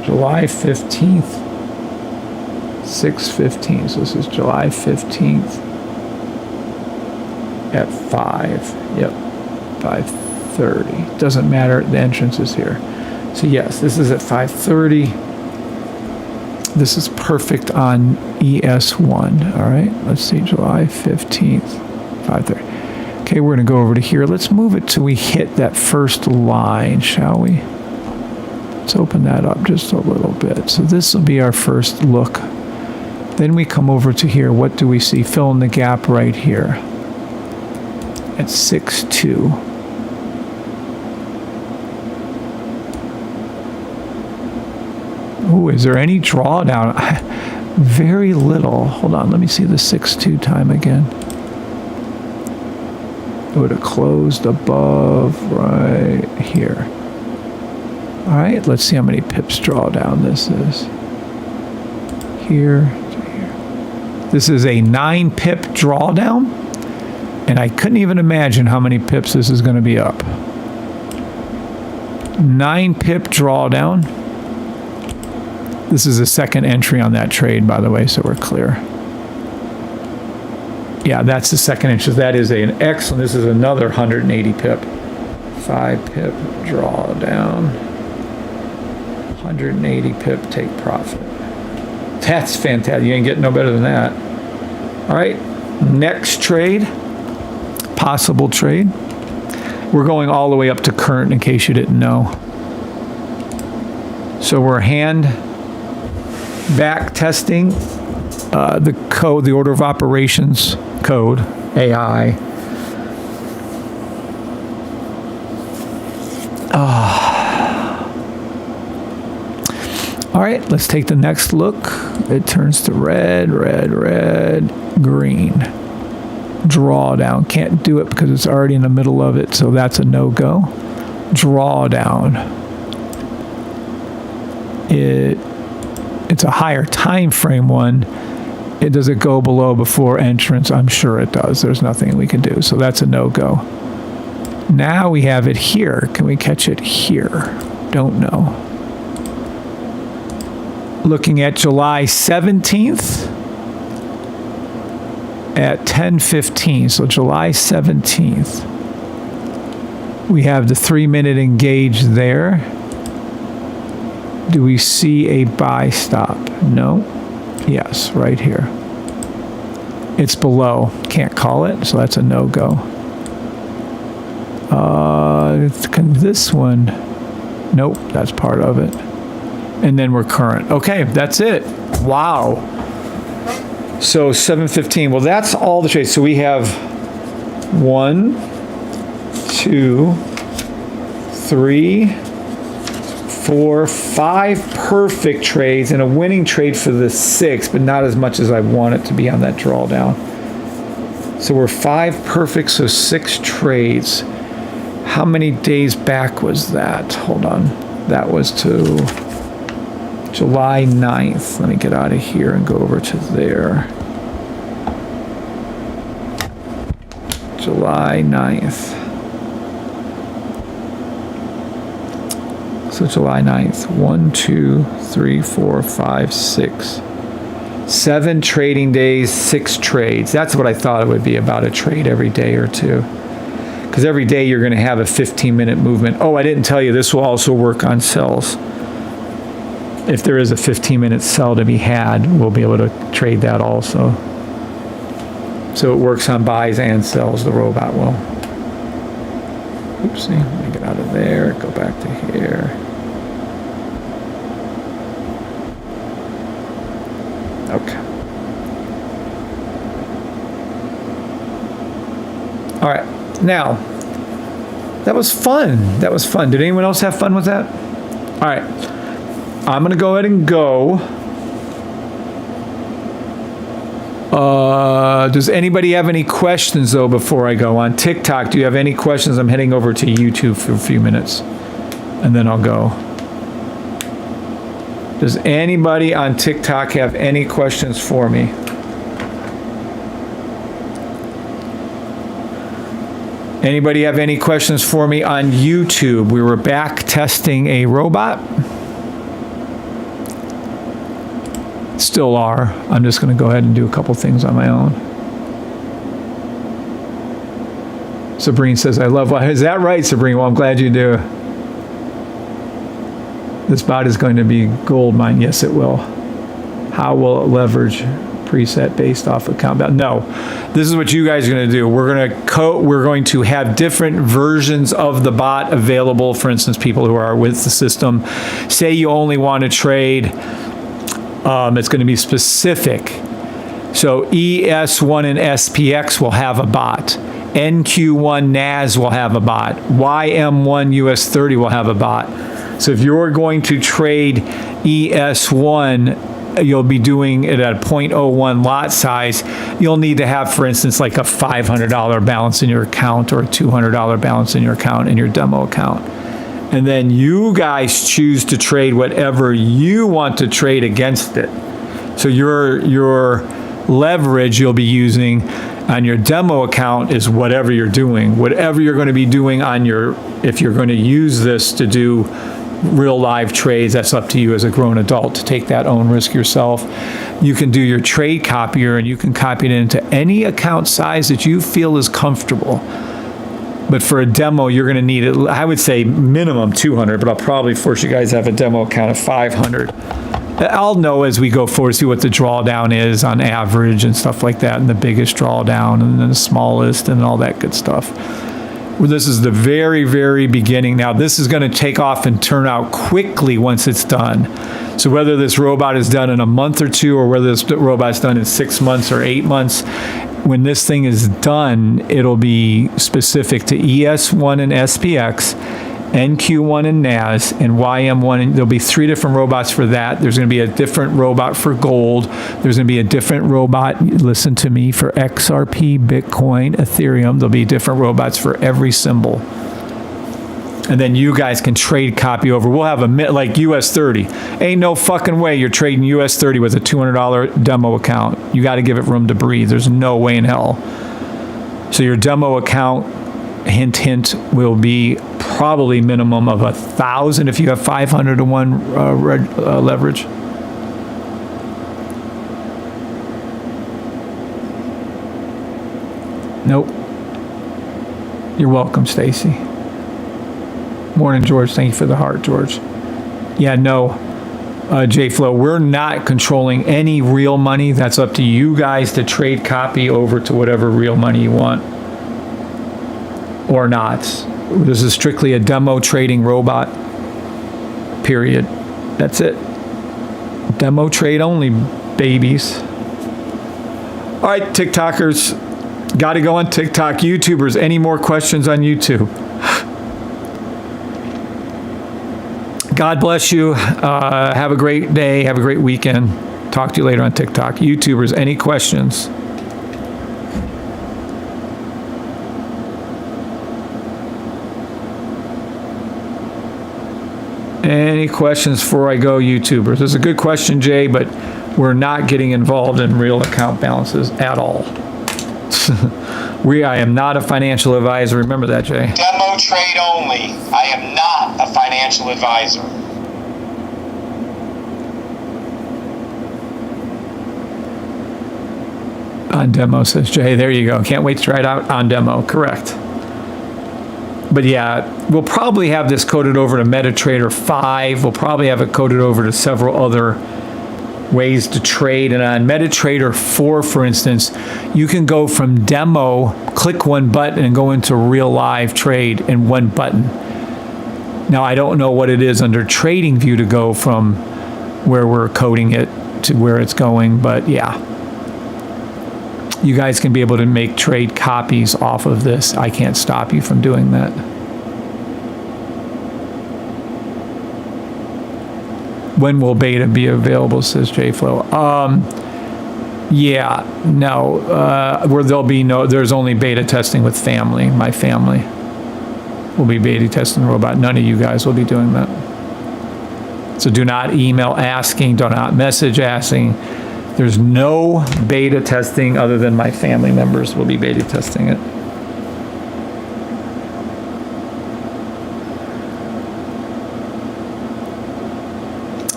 July 15th, 6:15. So this is July 15th at 5. Yep, 5:30. Doesn't matter, the entrance is here. So yes, this is at 5:30. This is perfect on ES1. All right, let's see, July 15th, 5:30. Okay, we're going to go over to here. Let's move it till we hit that first line, shall we? Let's open that up just a little bit. So this will be our first look. Then we come over to here. What do we see? Fill in the gap right here at 6.2. Oh, is there any drawdown? Very little. Hold on, let me see the 6.2 time again. It would have closed above right here. All right, let's see how many pips drawdown this is. Here to here. This is a 9 pip drawdown, and I couldn't even imagine how many pips this is going to be up. 9 pip drawdown. This is the second entry on that trade, by the way, so we're clear. Yeah, that's the second entry. That is an excellent. This is another 180 pip. 5 pip drawdown. 180 pip take profit. That's fantastic. You ain't getting no better than that. All right, next trade. Possible trade. We're going all the way up to current in case you didn't know. So we're back testing the code, the order of operations code, AI. All right, let's take the next look. It turns to red, red, red, green. Drawdown. Can't do it because it's already in the middle of it, so that's a no-go. Drawdown. It's a higher time frame one. Does it go below before entrance? I'm sure it does. There's nothing we can do, so that's a no-go. Now we have it here. Can we catch it here? Don't know. Looking at July 17th at 10:15. So July 17th. We have the 3-minute engage there. Do we see a buy stop? No. Yes, right here. It's below. Can't call it, so that's a no-go. This one. Nope, that's part of it. And then we're current. Okay, that's it. Wow. So 7:15. Well, that's all the trades. So we have 1, 2, 3, 4, 5 perfect trades and a winning trade for the 6, but not as much as I want it to be on that drawdown. So we're 5 perfect, so 6 trades. How many days back was that? Hold on. That was to July 9th. Let me get out of here and go over to there. July 9th. So July 9th. 1, 2, 3, 4, 5, 6. 7 trading days, 6 trades. That's what I thought it would be, about a trade every day or two. Because every day you're going to have a 15-minute movement. Oh, I didn't tell you, this will also work on sells. If there is a 15-minute sell to be had, we'll be able to trade that also. So it works on buys and sells, the robot will. Oopsie, let me get out of there, go back to here. Okay. All right, now, that was fun. That was fun. Did anyone else have fun with that? All right. I'm going to go ahead and go. Does anybody have any questions, though, before I go? On TikTok, do you have any questions? I'm heading over to YouTube for a few minutes, and then I'll go. Does anybody on TikTok have any questions for me? Anybody have any questions for me on YouTube? We were back testing a robot. Still are. I'm just going to go ahead and do a couple things on my own. Sabrina says, I love, is that right, Sabrina? Well, I'm glad you do. This bot is going to be gold mine. Yes, it will. How will it leverage preset based off account balance? No, this is what you guys are going to do. We're going to have different versions of the bot available. For instance, people who are with the system, say you only want to trade, it's going to be specific. So ES1 and SPX will have a bot. NQ1 NAS will have a bot. YM1 US30 will have a bot. So if you're going to trade ES1, you'll be doing it at a 0.01 lot size. You'll need to have, for instance, like a $500 balance in your account or a $200 balance in your account in your demo account. And then you guys choose to trade whatever you want to trade against it. So your leverage you'll be using on your demo account is whatever you're doing. Whatever you're going to be doing on if you're going to use this to do real live trades, that's up to you as a grown adult to take that own risk yourself. You can do your trade copier and you can copy it into any account size that you feel is comfortable. But for a demo, you're going to need it, I would say minimum 200, but I'll probably force you guys to have a demo account of 500. I'll know as we go forward, see what the drawdown is on average and stuff like that, and the biggest drawdown and then the smallest and all that good stuff. Well, this is the very, very beginning. Now, this is going to take off and turn out quickly once it's done. So whether this robot is done in a month or two, or whether this robot is done in 6 months or 8 months, when this thing is done, it'll be specific to ES1 and SPX, NQ1 and NAS, and YM1. And there'll be 3 different robots for that. There's going to be a different robot for gold. There's going to be a different robot, listen to me, for XRP, Bitcoin, Ethereum. There'll be different robots for every symbol. And then you guys can trade copy over. We'll have like US30. Ain't no fucking way you're trading US30 with a $200 demo account. You got to give it room to breathe. There's no way in hell. So your demo account, hint, hint, will be probably minimum of 1,000 if you have 500 to 1 leverage. Nope. You're welcome, Stacy. Morning, George. Thank you for the heart, George. Yeah, no, J-Flow, we're not controlling any real money. That's up to you guys to trade copy over to whatever real money you want or not. This is strictly a demo trading robot, period. That's it. Demo trade only, babies. All right, TikTokers, got to go on TikTok. YouTubers, any more questions on YouTube? God bless you. Have a great day. Have a great weekend. Talk to you later on TikTok. YouTubers, any questions? Any questions before I go, YouTubers? It's a good question, Jay, but we're not getting involved in real account balances at all. I am not a financial advisor. Remember that, Jay. Demo trade only. I am not a financial advisor. On demo, says Jay. There you go. Can't wait to try it out on demo. Correct. But yeah, we'll probably have this coded over to MetaTrader 5. We'll probably have it coded over to several other ways to trade. And on MetaTrader 4, for instance, you can go from demo, click one button, and go into real live trade in one button. Now, I don't know what it is under TradingView to go from where we're coding it to where it's going, but yeah. You guys can be able to make trade copies off of this. I can't stop you from doing that. When will beta be available, says JFlow. Yeah, no, where there'll be there's only beta testing with family. My family will be beta testing the robot. None of you guys will be doing that. So do not email asking, do not message asking. There's no beta testing other than my family members will be beta testing it.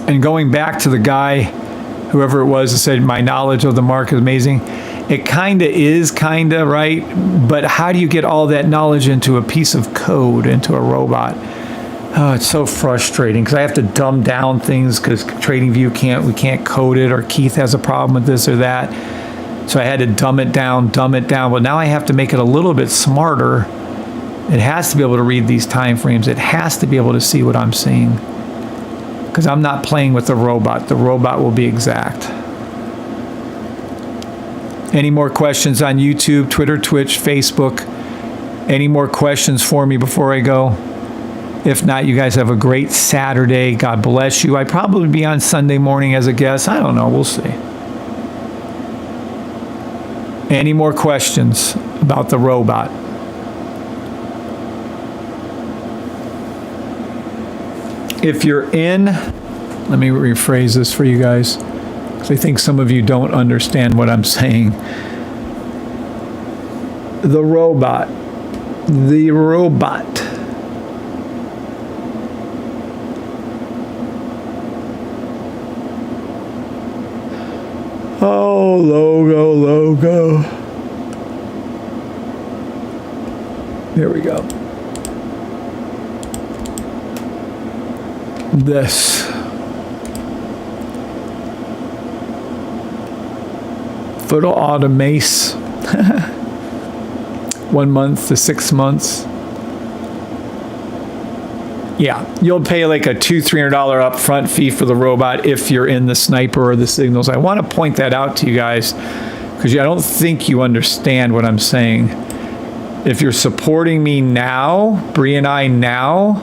And going back to the guy, whoever it was, that said my knowledge of the market is amazing. It kind of is, right? But how do you get all that knowledge into a piece of code, into a robot? Oh, it's so frustrating because I have to dumb down things because TradingView we can't code it, or Keith has a problem with this or that. So I had to dumb it down, but now I have to make it a little bit smarter. It has to be able to read these time frames. It has to be able to see what I'm seeing, because I'm not playing with the robot. The robot will be exact. Any more questions on YouTube, Twitter, Twitch, Facebook? Any more questions for me before I go? If not, you guys have a great Saturday. God bless you. I'd probably be on Sunday morning as a guest. I don't know. We'll see. Any more questions about the robot? If you're in, let me rephrase this for you guys, because I think some of you don't understand what I'm saying. The robot. Oh, logo. There we go. This. Photo automace. 1 month to 6 months. Yeah, you'll pay like a $200-300 upfront fee for the robot if you're in the sniper or the signals. I want to point that out to you guys because I don't think you understand what I'm saying. If you're supporting me now, Bree and I now,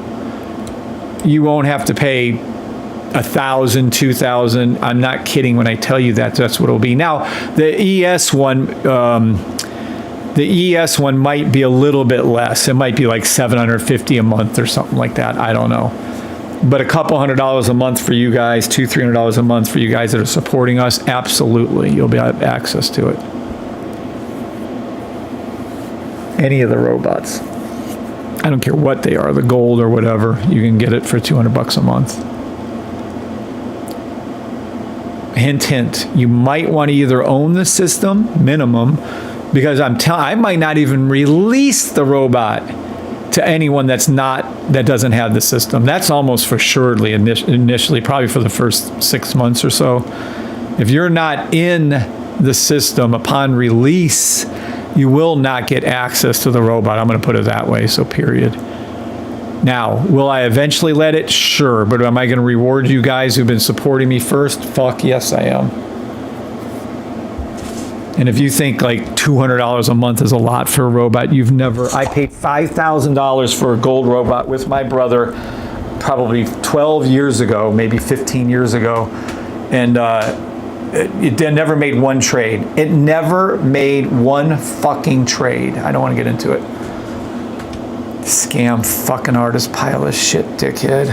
you won't have to pay $1,000, $2,000. I'm not kidding when I tell you that. That's what it'll be. Now, the ES one might be a little bit less. It might be like $750 a month or something like that. I don't know. But a couple $100 a month for you guys, $200-300 a month for you guys that are supporting us, absolutely, you'll be have access to it. Any of the robots. I don't care what they are, the gold or whatever, you can get it for $200 a month. Hint, hint, you might want to either own the system, minimum, because I might not even release the robot to anyone that doesn't have the system. That's almost for surely initially, probably for the first 6 months or so. If you're not in the system upon release, you will not get access to the robot. I'm going to put it that way, so period. Now, will I eventually let it? Sure, but am I going to reward you guys who've been supporting me first? Fuck yes, I am. And if you think like $200 a month is a lot for a robot, I paid $5,000 for a gold robot with my brother probably 12 years ago, maybe 15 years ago. And it never made one trade. It never made one fucking trade. I don't want to get into it. Scam fucking artist pile of shit, dickhead.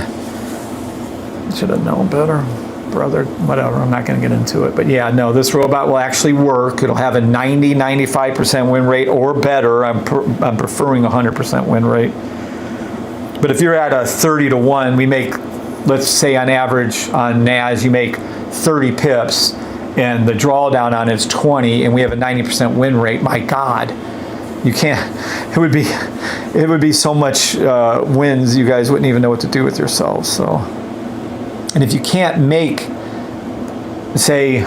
Should have known better. Brother, whatever, I'm not going to get into it. But yeah, no, this robot will actually work. It'll have a 90-95% win rate or better. I'm preferring 100% win rate. But if you're at a 30-to-1, we make, let's say on average on NAS, you make 30 pips and the drawdown on it's 20 and we have a 90% win rate. My God, you can't, it would be so much wins, you guys wouldn't even know what to do with yourselves. So, and if you can't make, say,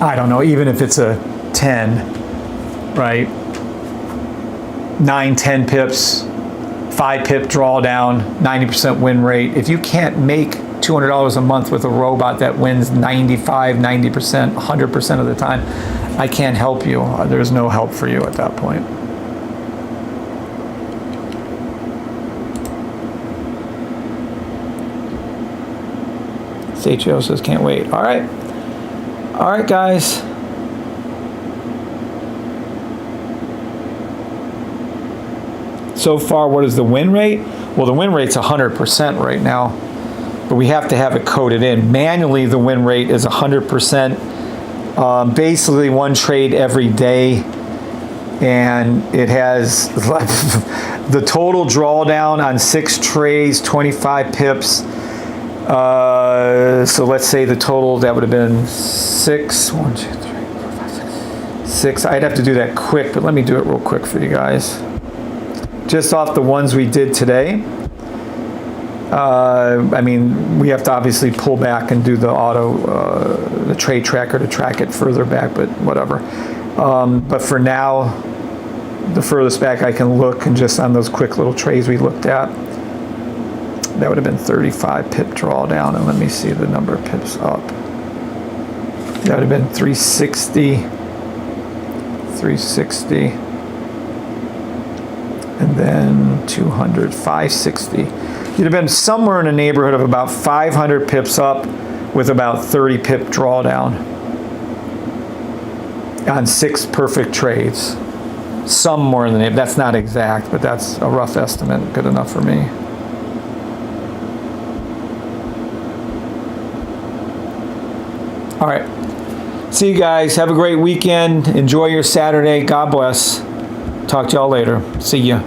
I don't know, even if it's a 10, right? 9, 10 pips, 5 pip drawdown, 90% win rate. If you can't make $200 a month with a robot that wins 95, 90%, 100% of the time, I can't help you. There's no help for you at that point. CHO says, can't wait. All right. All right, guys. So far, what is the win rate? Well, the win rate's 100% right now, but we have to have it coded in. Manually, the win rate is 100%. Basically, one trade every day, and it has the total drawdown on 6 trades, 25 pips. So let's say the total, that would have been 6. 1, 2, 3, 4, 5, 6. 6. I'd have to do that quick, but let me do it real quick for you guys. Just off the ones we did today. I mean, we have to obviously pull back and do the the trade tracker to track it further back, but whatever. But for now, the furthest back I can look, and just on those quick little trades we looked at, that would have been 35 pip drawdown. And let me see the number of pips up. That would have been 360, and then 200, 560. You'd have been somewhere in the neighborhood of about 500 pips up with about 30 pip drawdown on 6 perfect trades. Somewhere in the neighborhood. That's not exact, but that's a rough estimate. Good enough for me. All right. See you guys. Have a great weekend. Enjoy your Saturday. God bless. Talk to y'all later. See ya.